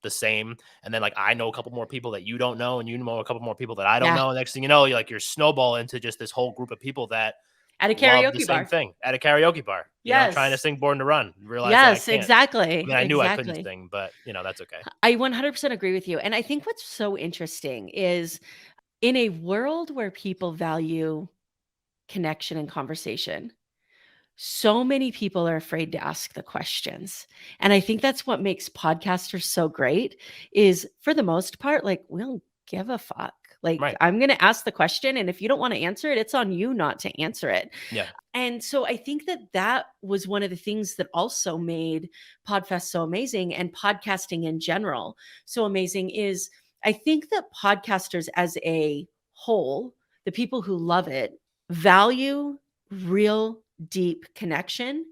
the same. And then like I know a couple more people that you don't know, and you know a couple more people that I don't know. And next thing you know, you're snowball into just this whole group of people that at a karaoke love the same thing at a karaoke bar. Trying to sing Born to Run. Realize that I can't. Exactly. I knew I couldn't sing, but that's okay. I 100% agree with you. And I think what's so interesting is, in a world where people value connection and conversation, so many people are afraid to ask the questions. And I think that's what makes podcasters so great, is for the most part, like, we don't give a fuck. Like, I'm going to ask the question, and if you don't want to answer it, it's on you not to answer it. Yeah. And so I think that was one of the things that also made Podfest so amazing, and podcasting in general so amazing, is I think that podcasters as a whole, the people who love it, value real deep connection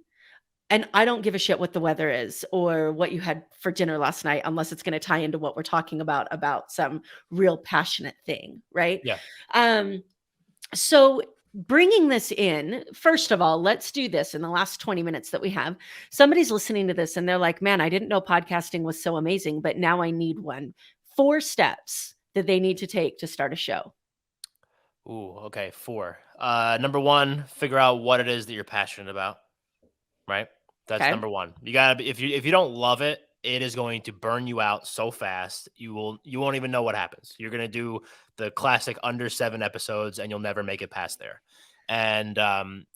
And I don't give a shit what the weather is or what you had for dinner last night, unless it's going to tie into what we're talking about some real passionate thing, right? Yeah. So bringing this in, first of all, let's do this in the last 20 minutes that we have. Somebody's listening to this and they're like, man, I didn't know podcasting was so amazing, but now I need one. 4 steps that they need to take to start a show. Ooh, okay. 4. Number 1, figure out what it is that you're passionate about. Right? That's Okay. number 1. You gotta be, if you don't love it, it is going to burn you out so fast. You won't even know what happens. You're gonna do the classic under 7 episodes, and you'll never make it past there. And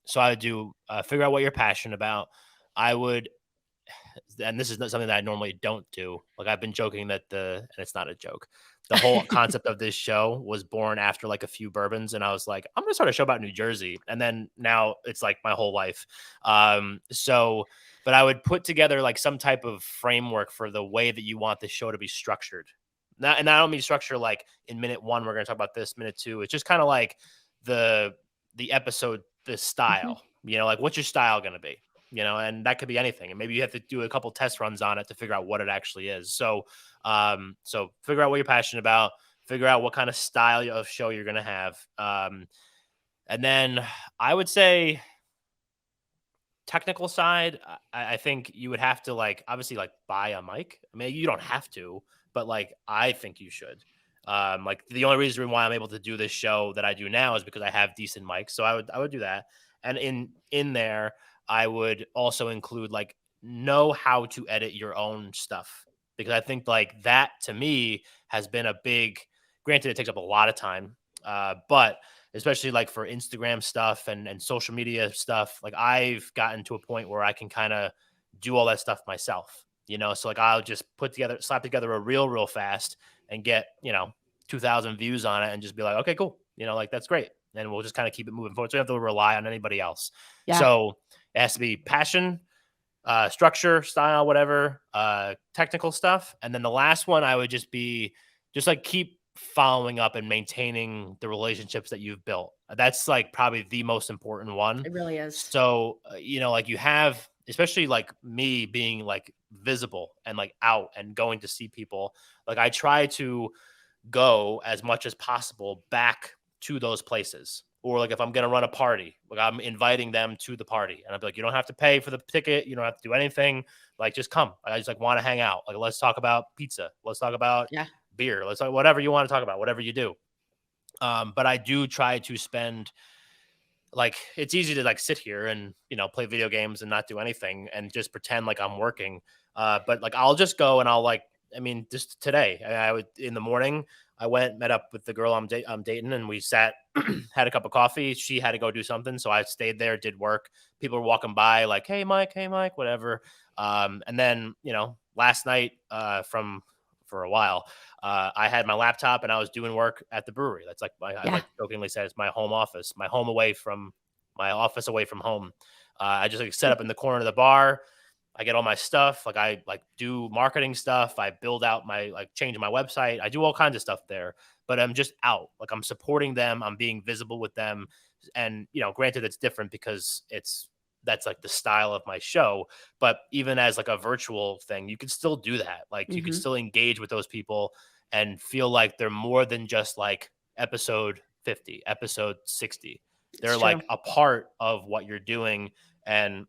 so I would do figure out what you're passionate about. I would, and this is not something that I normally don't do. Like I've been joking that and it's not a joke. The whole concept of this show was born after like a few bourbons, and I was like, I'm gonna start a show about New Jersey, and then now it's like my whole life. But I would put together like some type of framework for the way that you want the show to be structured. And I don't mean structure like in minute 1 we're gonna talk about this, minute 2. It's just kind of like the episode, the style. Like what's your style gonna be? And that could be anything. And maybe you have to do a couple test runs on it to figure out what it actually is. So figure out what you're passionate about, figure out what kind of style of show you're going to have. And then I would say technical side, I think you would have to obviously buy a mic. I mean, you don't have to, but I think you should. The only reason why I'm able to do this show that I do now is because I have decent mics. So I would do that. And in there, I would also include know how to edit your own stuff, because I think that to me has been a big, granted it takes up a lot of time, but especially for Instagram stuff and social media stuff, I've gotten to a point where I can kind of do all that stuff myself, so I'll just slap together a reel real fast and get 2,000 views on it and just be like, okay, cool, that's great, and we'll just kind of keep it moving forward, so we don't have to rely on anybody else. Yeah. So it has to be passion, structure, style, whatever, technical stuff. And then the last one, I would just keep following up and maintaining the relationships that you've built. That's probably the most important one. It really is. So, you have, especially me being visible and out and going to see people. I try to go as much as possible back to those places. Or if I'm going to run a party, I'm inviting them to the party, and I'll be like, you don't have to pay for the ticket. You don't have to do anything. Just come. I just want to hang out. Let's talk about pizza. Let's talk about beer. Let's talk whatever you want to talk about, whatever you do. But I do try to spend, it's easy to sit here and, play video games and not do anything and just pretend like I'm working. But I'll just go and I'll just today, I would, in the morning, I went, met up with the girl I'm dating, and we sat, had a cup of coffee. She had to go do something, so I stayed there, did work. People were walking by hey, Mike, whatever. And then, last night for a while, I had my laptop and I was doing work at the brewery. That's I jokingly said it's my home office, my office away from home. I just set up in the corner of the bar. I get all my stuff. I do marketing stuff. I build out my, change my website. I do all kinds of stuff there, but I'm just out. I'm supporting them. I'm being visible with them. And, granted it's different because that's the style of my show, but even as a virtual thing, you can still do that. You can still engage with those people and feel like they're more than just episode 50, episode 60. They're a part of what you're doing. And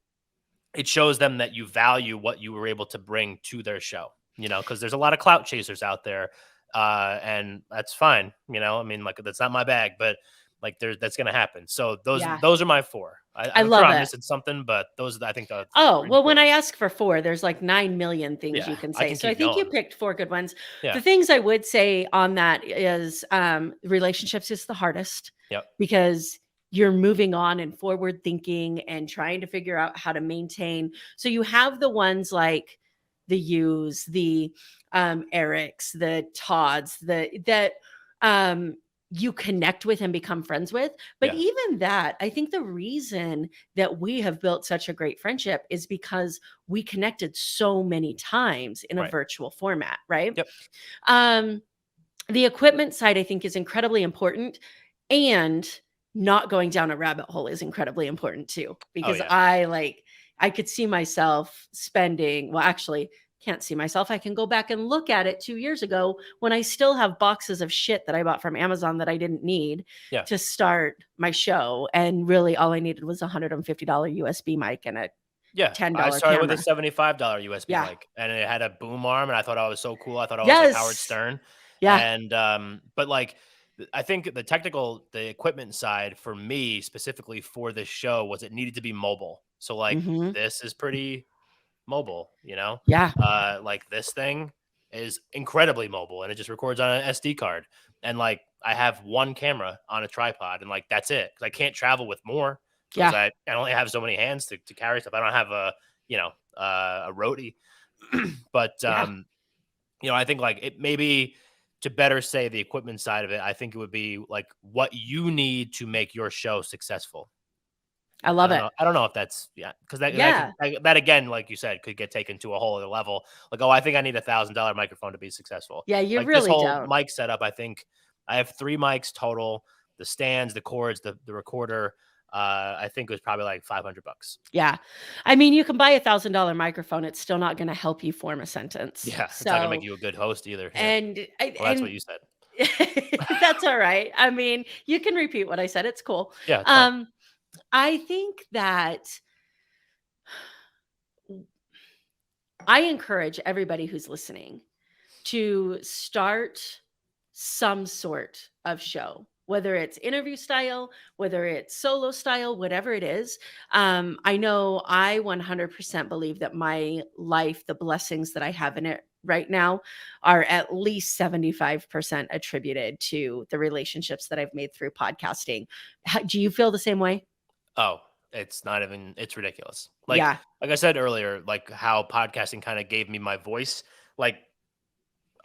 it shows them that you value what you were able to bring to their show, because there's a lot of clout chasers out there. And that's fine. I mean, that's not my bag, but that's going to happen. So those are my 4. I'm love sure I'm it. missing something, but those are, I think. When I ask for 4, there's 9 million things you can say. So I think you picked 4 good ones. Yeah. The things I would say on that is relationships is the hardest. Yep. Because you're moving on and forward thinking and trying to figure out how to maintain. So you have the ones like the Yous, the Erics, the Todds, that you connect with and become friends with. But even that, I think the reason that we have built such a great friendship is because we connected so many times in a virtual format, right? Yep. The equipment side, I think, is incredibly important, and not going down a rabbit hole is incredibly important too, because I I could see myself spending, well, actually, can't see myself. I can go back and look at it 2 years ago when I still have boxes of shit that I bought from Amazon that I didn't need Yeah. to start my show. And really, all I needed was a $150 USB mic and a Yeah, I $10 started with a camera. $75 USB Yeah. mic, and it had a boom arm, and I thought I was so cool. I thought I was like Howard Yes. Stern, Yeah. and but like I think the equipment side for me specifically for this show was it needed to be mobile. So like Hmm. this is pretty mobile, Yeah. like this thing is incredibly mobile, and it just records on an SD card, and like I have one camera on a tripod, and like that's it because I can't travel with more because Yeah. I only have so many hands to carry stuff. I don't have a roadie, but Yeah. I think like it maybe to better say the equipment side of it, I think it would be like what you need to make your show successful. I I love don't it. know. I don't know if that's because Yeah. that again, like you said, could get taken to a whole other level. Like, oh, I think I need $1,000 microphone to be successful. Yeah. You Like this really whole don't. mic setup, I think I have 3 mics total: the stands, the cords, the recorder. I think it was probably like $500. Yeah. I mean, you can buy $1,000 microphone. It's still not going to help you form a sentence. Yeah, it's not gonna make So, you a good host either. Yeah, and, well, that's what you said. that's all right. I mean, you can repeat what I said. It's cool. Yeah, it's fine. I think that I encourage everybody who's listening to start some sort of show, whether it's interview style, whether it's solo style, whatever it is. I know I 100% believe that my life, the blessings that I have in it right now, are at least 75% attributed to the relationships that I've made through podcasting. Do you feel the same way? Oh, it's ridiculous. Yeah. Like I said earlier, like how podcasting kind of gave me my voice. Like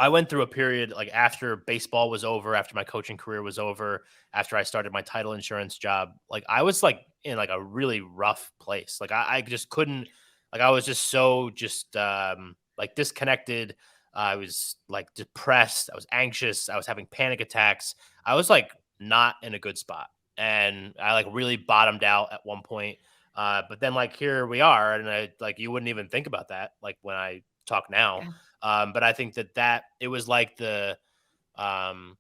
I went through a period like after baseball was over, after my coaching career was over, after I started my title insurance job. Like I was like in like a really rough place. Like I just couldn't. Like I was just so like disconnected. I was like depressed. I was anxious. I was having panic attacks. I was like not in a good spot, and I like really bottomed out at one point. But then like here we are, and I like you wouldn't even think about that like when I talk now. Yeah. But I think that it was like um,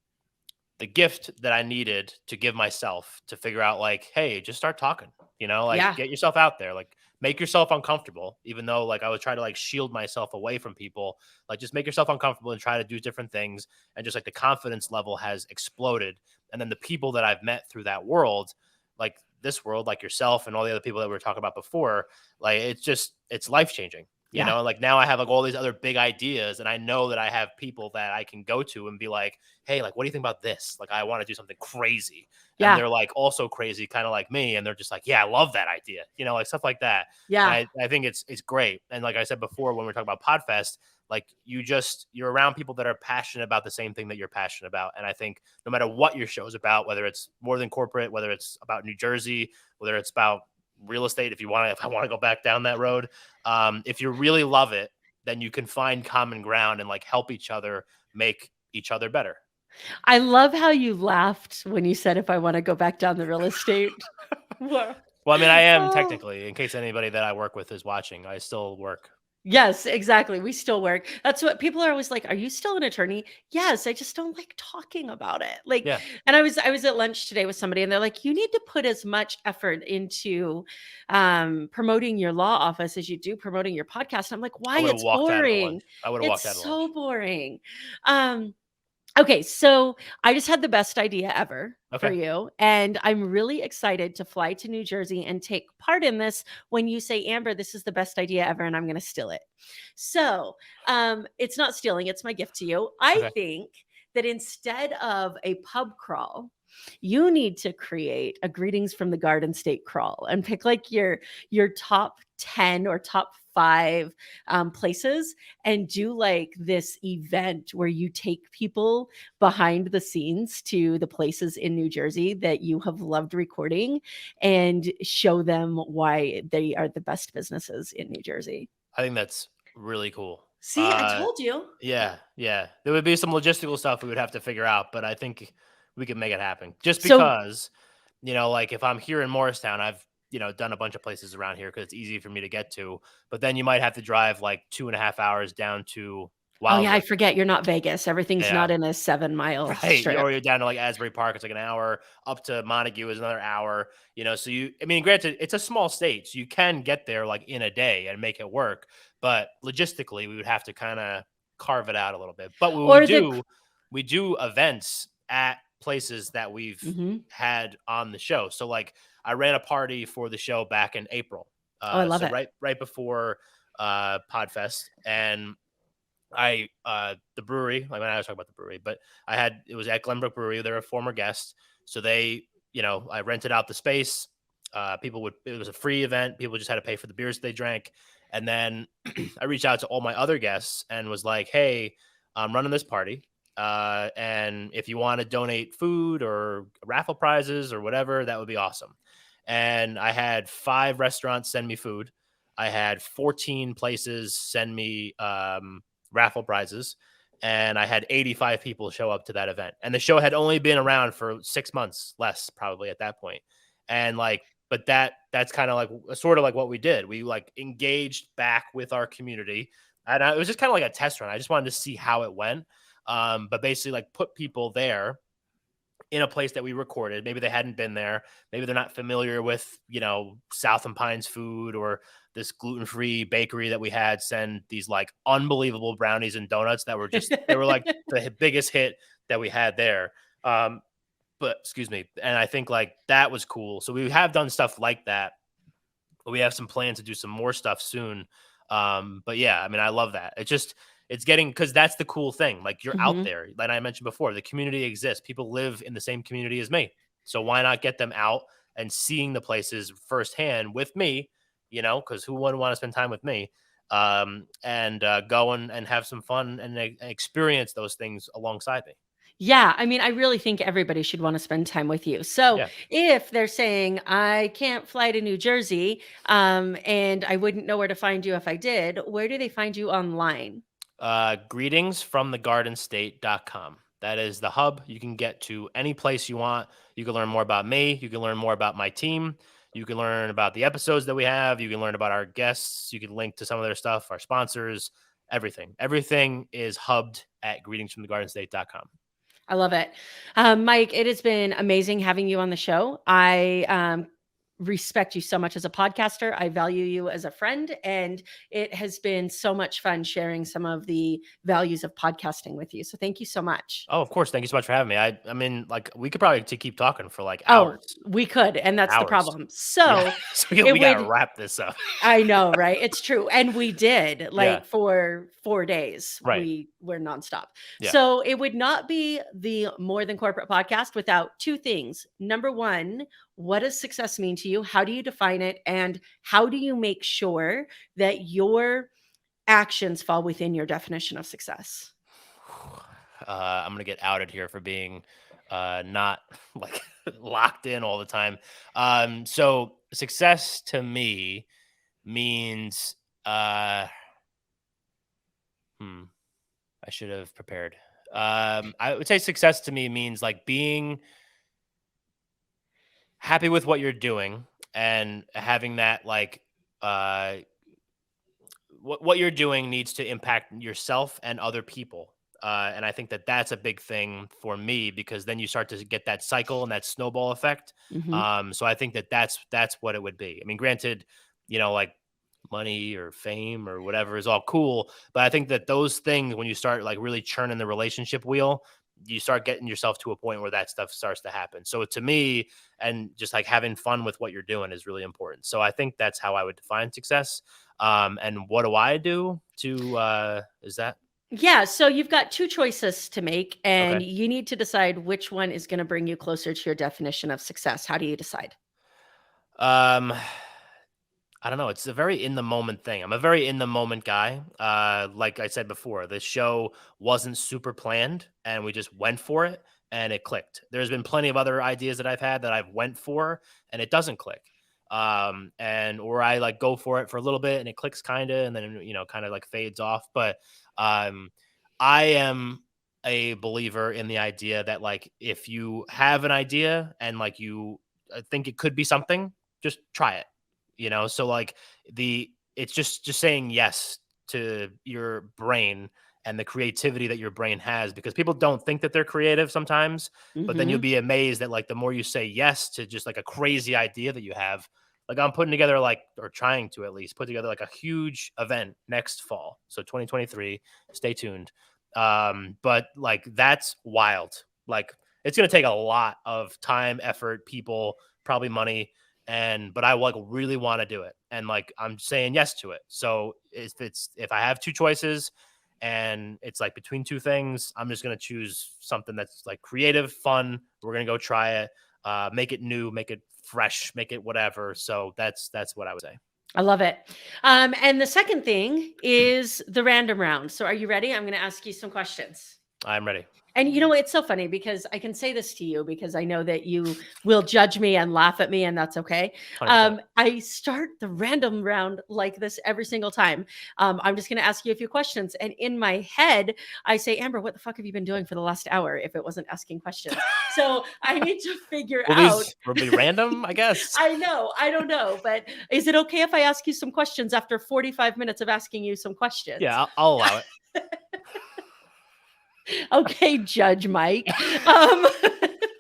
the gift that I needed to give myself to figure out like, hey, just start talking, like Yeah. get yourself out there, like make yourself uncomfortable, even though like I was trying to like shield myself away from people, like just make yourself uncomfortable and try to do different things. And just like the confidence level has exploded. And then the people that I've met through that world, like this world, like yourself and all the other people that we were talking about before, like it's life changing. Yeah. Like now I have like all these other big ideas, and I know that I have people that I can go to and be like, hey, like, what do you think about this? Like, I want to do something crazy. And Yeah. they're like also crazy, kind of like me. And they're just like, yeah, I love that idea, like stuff like that. And Yeah. I think it's great. And like I said before, when we're talking about Podfest, like you're around people that are passionate about the same thing that you're passionate about. And I think no matter what your show is about, whether it's more than corporate, whether it's about New Jersey, whether it's about real estate, if I want to go back down that road, if you really love it, then you can find common ground and like help each other make each other better. I love how you laughed when you said, if I want to go back down the real estate. Well, I mean, I am Oh. technically, in case anybody that I work with is watching, I still work. Yes, exactly. We still work. That's what people are always like, "Are you still an attorney?" Yes, I just don't like talking about it. Like, Yeah. and I was at lunch today with somebody and they're like, "You need to put as much effort into promoting your law office as you do promoting your podcast." And I'm like, I "Why? would have It's walked out of the lunch. boring. I would have It's walked out of lunch. so boring." Um Okay, so I just had the best idea ever for Okay. you. And I'm really excited to fly to New Jersey and take part in this when you say, Amber, this is the best idea ever, and I'm going to steal it. So it's not stealing, it's my gift to you. I Okay. think that instead of a pub crawl, you need to create a greetings from the Garden State crawl and pick like your top 10 or top 5 places and do like this event where you take people behind the scenes to the places in New Jersey that you have loved recording and show them why they are the best businesses in New Jersey. I think that's really cool. See, I told you. Yeah. There would be some logistical stuff we would have to figure out, but I think we could make it happen. Just So because, like if I'm here in Morristown, I've done a bunch of places around here because it's easy for me to get to. But then you might have to drive like 2.5 hours down to Oh, yeah, I Wildwood. forget you're not Vegas. Everything's Yeah. not in a 7-mile Right. strip. Or you're down to like Asbury Park, it's like an hour. Up to Montague is another hour. So I mean, granted, it's a small state, so you can get there like in a day and make it work. But logistically, we would have to kind of carve it out a little bit. But Or the we do events at places that we've Mhm. had on the show. So like I ran a party for the show back in April. Oh, I love So it. right before Podfest, and the brewery, like when I was talking about the brewery, but it was at Glenbrook Brewery. They're a former guest. So I rented out the space. It was a free event. People just had to pay for the beers they drank. And then I reached out to all my other guests and was like, hey, I'm running this party. And if you want to donate food or raffle prizes or whatever, that would be awesome. And I had 5 restaurants send me food. I had 14 places send me raffle prizes, and I had 85 people show up to that event. And the show had only been around for 6 months, less probably at that point. And like, but that's kind of like sort of like what we did. We like engaged back with our community, and it was just kind of like a test run. I just wanted to see how it went. But basically, like, put people there in a place that we recorded. Maybe they hadn't been there. Maybe they're not familiar with, South and Pines food or this gluten-free bakery that we had send these like unbelievable brownies and donuts that they were like the biggest hit that we had there. But excuse me. And I think like that was cool. So we have done stuff like that. But we have some plans to do some more stuff soon. But yeah, I mean, I love that. It's getting, because that's the cool thing. Like, you're out Mhm. there. Like I mentioned before, the community exists. People live in the same community as me. So why not get them out and seeing the places firsthand with me? Because who wouldn't want to spend time with me? And go and have some fun and experience those things alongside me. Yeah, I mean, I really think everybody should wanna spend time with you. So, Yeah. if they're saying, "I can't fly to New Jersey, and I wouldn't know where to find you if I did," where do they find you online? Greetingsfromthegardenstate.com. That is the hub. You can get to any place you want. You can learn more about me. You can learn more about my team. You can learn about the episodes that we have. You can learn about our guests. You can link to some of their stuff, our sponsors, everything. Everything is hubbed at greetingsfromthegardenstate.com. I love it. Mike, it has been amazing having you on the show. Respect you so much as a podcaster. I value you as a friend, and it has been so much fun sharing some of the values of podcasting with you. So thank you so much. Oh, of course. Thank you so much for having me. I mean, like, we could probably keep talking for like Oh, hours, we could, and that's the hours. problem. Yeah. So So it we got to would wrap this up. I know, right? It's true. And we did, Yeah. like, for 4 days, Right. we were nonstop. Yeah. So it would not be the More Than Corporate podcast without 2 things. Number 1, what does success mean to you? How do you define it? And how do you make sure that your actions fall within your definition of success? I'm gonna get outed here for being not like locked in all the time. So success to me means uh, hmm, I should have prepared. I would say success to me means like being happy with what you're doing and having that like uh what you're doing needs to impact yourself and other people. And I think that that's a big thing for me, because then you start to get that cycle and that snowball effect. Mhm. So I think that that's what it would be. I mean, granted, like money or fame or whatever is all cool, but I think that those things, when you start like really churning the relationship wheel, you start getting yourself to a point where that stuff starts to happen. So to me, and just like having fun with what you're doing is really important. So I think that's how I would define success. And what do I do to is that Yeah, so you've got 2 choices to make, and okay? you need to decide which one is gonna bring you closer to your definition of success. How do you decide? Um I don't know. It's a very in the moment thing. I'm a very in the moment guy. Like I said before, the show wasn't super planned, and we just went for it, and it clicked. There's been plenty of other ideas that I've had that I've went for, and it doesn't click. And or I like go for it for a little bit, and it clicks kind of, and then kind of like fades off. But um, I am a believer in the idea that like if you have an idea and like you think it could be something, just try it, you know? So like it's just saying yes to your brain and the creativity that your brain has, because people don't think that they're creative sometimes, but then you'll Mhm. be amazed that like the more you say yes to just like a crazy idea that you have, like I'm putting together like, or trying to at least put together like a huge event next fall. So 2023, stay tuned. But like that's wild. Like it's going to take a lot of time, effort, people, probably money. But I like really want to do it. And like, I'm saying yes to it. So if I have two choices and it's like between two things, I'm just going to choose something that's like creative, fun. We're going to go try it, make it new, make it fresh, make it whatever. So that's what I would say. I love it. And the second thing is the random round. So are you ready? I'm going to ask you some questions. I'm ready. And you know, it's so funny because I can say this to you because I know that you will judge me and laugh at me, and that's okay. 100%. I start the random round like this every single time. I'm just going to ask you a few questions. And in my head, I say, Amber, what the fuck have you been doing for the last hour if it wasn't asking questions? So I need to figure Will out. these will be random, I guess? I know. I don't know. But is it okay if I ask you some questions after 45 minutes of asking you some questions? Yeah, I'll allow it. Okay, Judge Mike.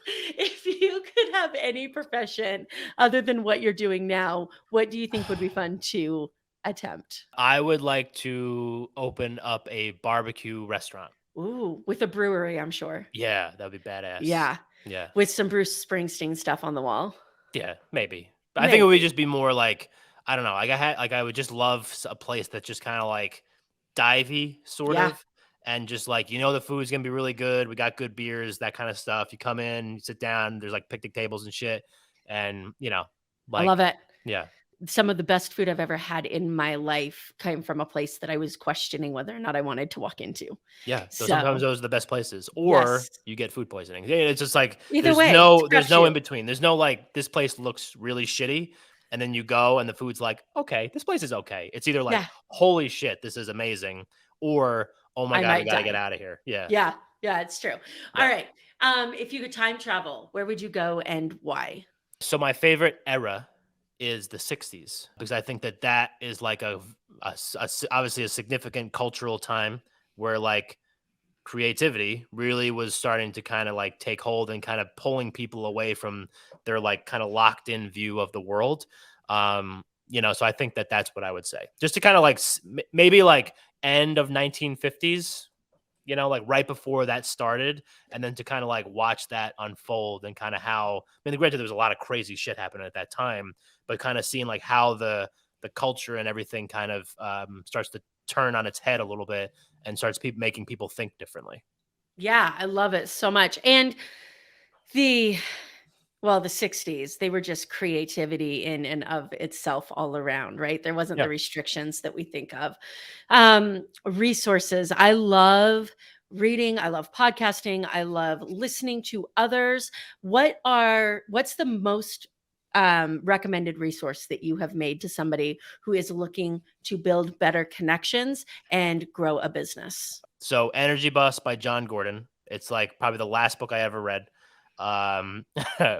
If you could have any profession other than what you're doing now, what do you think would be fun to attempt? I would like to open up a barbecue restaurant. Ooh, with a brewery, I'm sure. Yeah, that'd be badass. Yeah, Yeah. with some Bruce Springsteen stuff on the wall. Yeah, maybe. But I think it would Maybe. just be more like, I don't know. I would just love a place that's just kind of like divey, sort Yeah, of, and just like the food's gonna be really good. We got good beers, that kind of stuff. You come in, you sit down. There's like picnic tables and shit, and I love like it. yeah, Some of the best food I've ever had in my life came from a place that I was questioning whether or not I wanted to walk into. yeah. So sometimes So, those are the best places, yes. or you get food poisoning. Yeah, it's just like Either there's way, it's no a there's no in crapshoot. between. There's no like this place looks really shitty, and then you go and the food's like okay, this place is okay. It's either like Yeah, holy shit, this is amazing, or oh my I god, we might got to get die. out of here. Yeah, Yeah, yeah, it's true. All yeah. right. If you could time travel, where would you go and why? So my favorite era is the 60s because I think that that is like obviously a significant cultural time where like creativity really was starting to kind of like take hold and kind of pulling people away from their like kind of locked in view of the world. So I think that that's what I would say. Just to kind of like maybe like end of 1950s, like right before that started, and then to kind of like watch that unfold and kind of how, I mean, granted, there was a lot of crazy shit happening at that time, but kind of seeing like how the culture and everything kind of starts to turn on its head a little bit and starts making people think differently. Yeah, I love it so much. And the well, the 60s, they were just creativity in and of itself all around, right? There wasn't Yeah. the restrictions that we think of. Resources. I love reading, I love podcasting, I love listening to others. What's the most recommended resource that you have made to somebody who is looking to build better connections and grow a business? So Energy Bus by John Gordon. It's like probably the last book I ever read,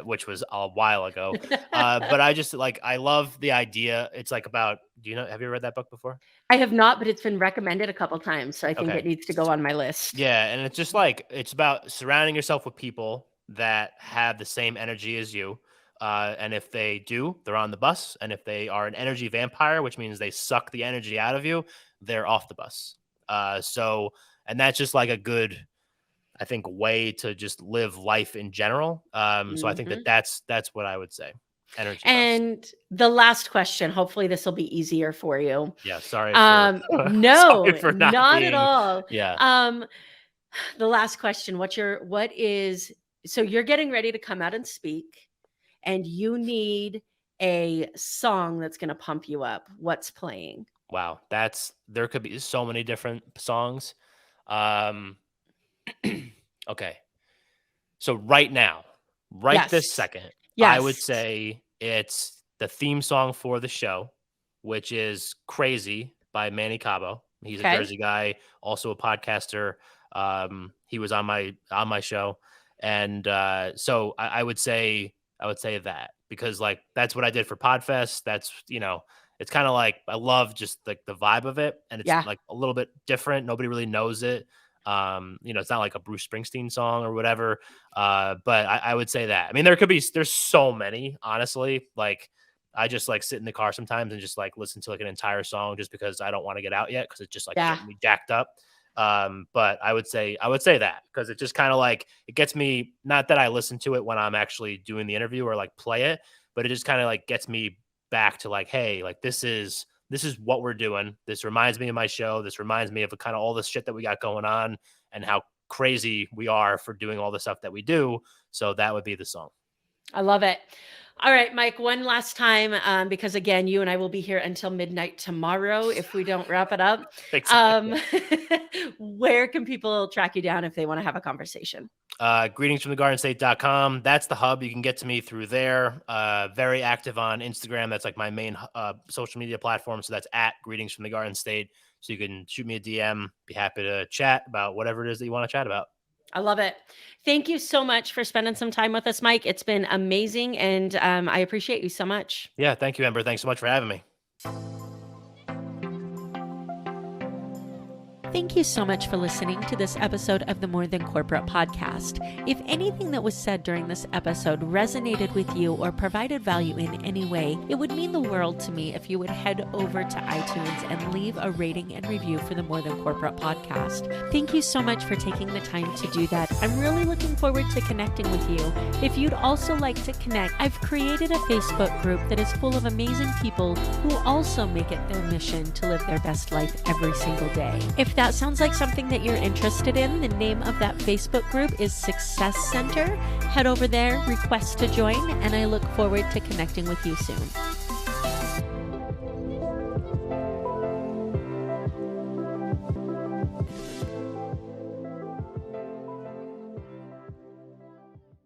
which was a while ago. But I just like, I love the idea. It's like about, have you read that book before? I have not, but it's been recommended a couple times, so I think Okay. it needs to go on my list. Yeah. And it's just like, it's about surrounding yourself with people that have the same energy as you. And if they do, they're on the bus. And if they are an energy vampire, which means they suck the energy out of you, they're off the bus. And that's just like a good, I think, way to just live life in general. So I think that Mhm. that's what I would say. Energy bus. And the last question, hopefully this will be easier for you. Yeah. Sorry for No, sorry for not not at being. all. Yeah. Um, the last question, what is so you're getting ready to come out and speak and you need a song that's going to pump you up. What's playing? Wow. There could be so many different songs. Um, okay. So right now, right this Yes. second, I would Yes. say it's the theme song for the show, which is "Crazy" by Manny Cabo. He's a Okay. Jersey guy, also a podcaster. He was on my show, and so I would say that because like that's what I did for Podfest. That's, it's kind of like I love just like the vibe of it, and it's Yeah. like a little bit different. Nobody really knows it. It's not like a Bruce Springsteen song or whatever. But I would say that. I mean, there's so many, honestly. Like I just like sit in the car sometimes and just like listen to like an entire song just because I don't want to get out yet because it's just like Yeah. getting me jacked up. But I would say that because it just kind of like it gets me, not that I listen to it when I'm actually doing the interview or like play it, but it just kind of like gets me back to like, hey, like this is what we're doing. This reminds me of my show. This reminds me of kind of all the shit that we got going on and how crazy we are for doing all the stuff that we do. So that would be the song. I love it. All right, Mike, one last time, because again, you and I will be here until midnight tomorrow if we don't wrap it up. Where can people track you down if they want to have a conversation? GreetingsfromtheGardenState.com. That's the hub. You can get to me through there. Very active on Instagram. That's like my main social media platform. So that's at Greetings from the Garden State. So you can shoot me a DM. Be happy to chat about whatever it is that you want to chat about. I love it. Thank you so much for spending some time with us, Mike. It's been amazing, and I appreciate you so much. Yeah, thank you, Ember. Thanks so much for having me. Thank you so much for listening to this episode of the More Than Corporate podcast. If anything that was said during this episode resonated with you or provided value in any way, it would mean the world to me if you would head over to iTunes and leave a rating and review for the More Than Corporate podcast. Thank you so much for taking the time to do that. I'm really looking forward to connecting with you. If you'd also like to connect, I've created a Facebook group that is full of amazing people who also make it their mission to live their best life every single day. If that sounds like something that you're interested in, the name of that Facebook group is Success Center. Head over there, request to join, and I look forward to connecting with you soon.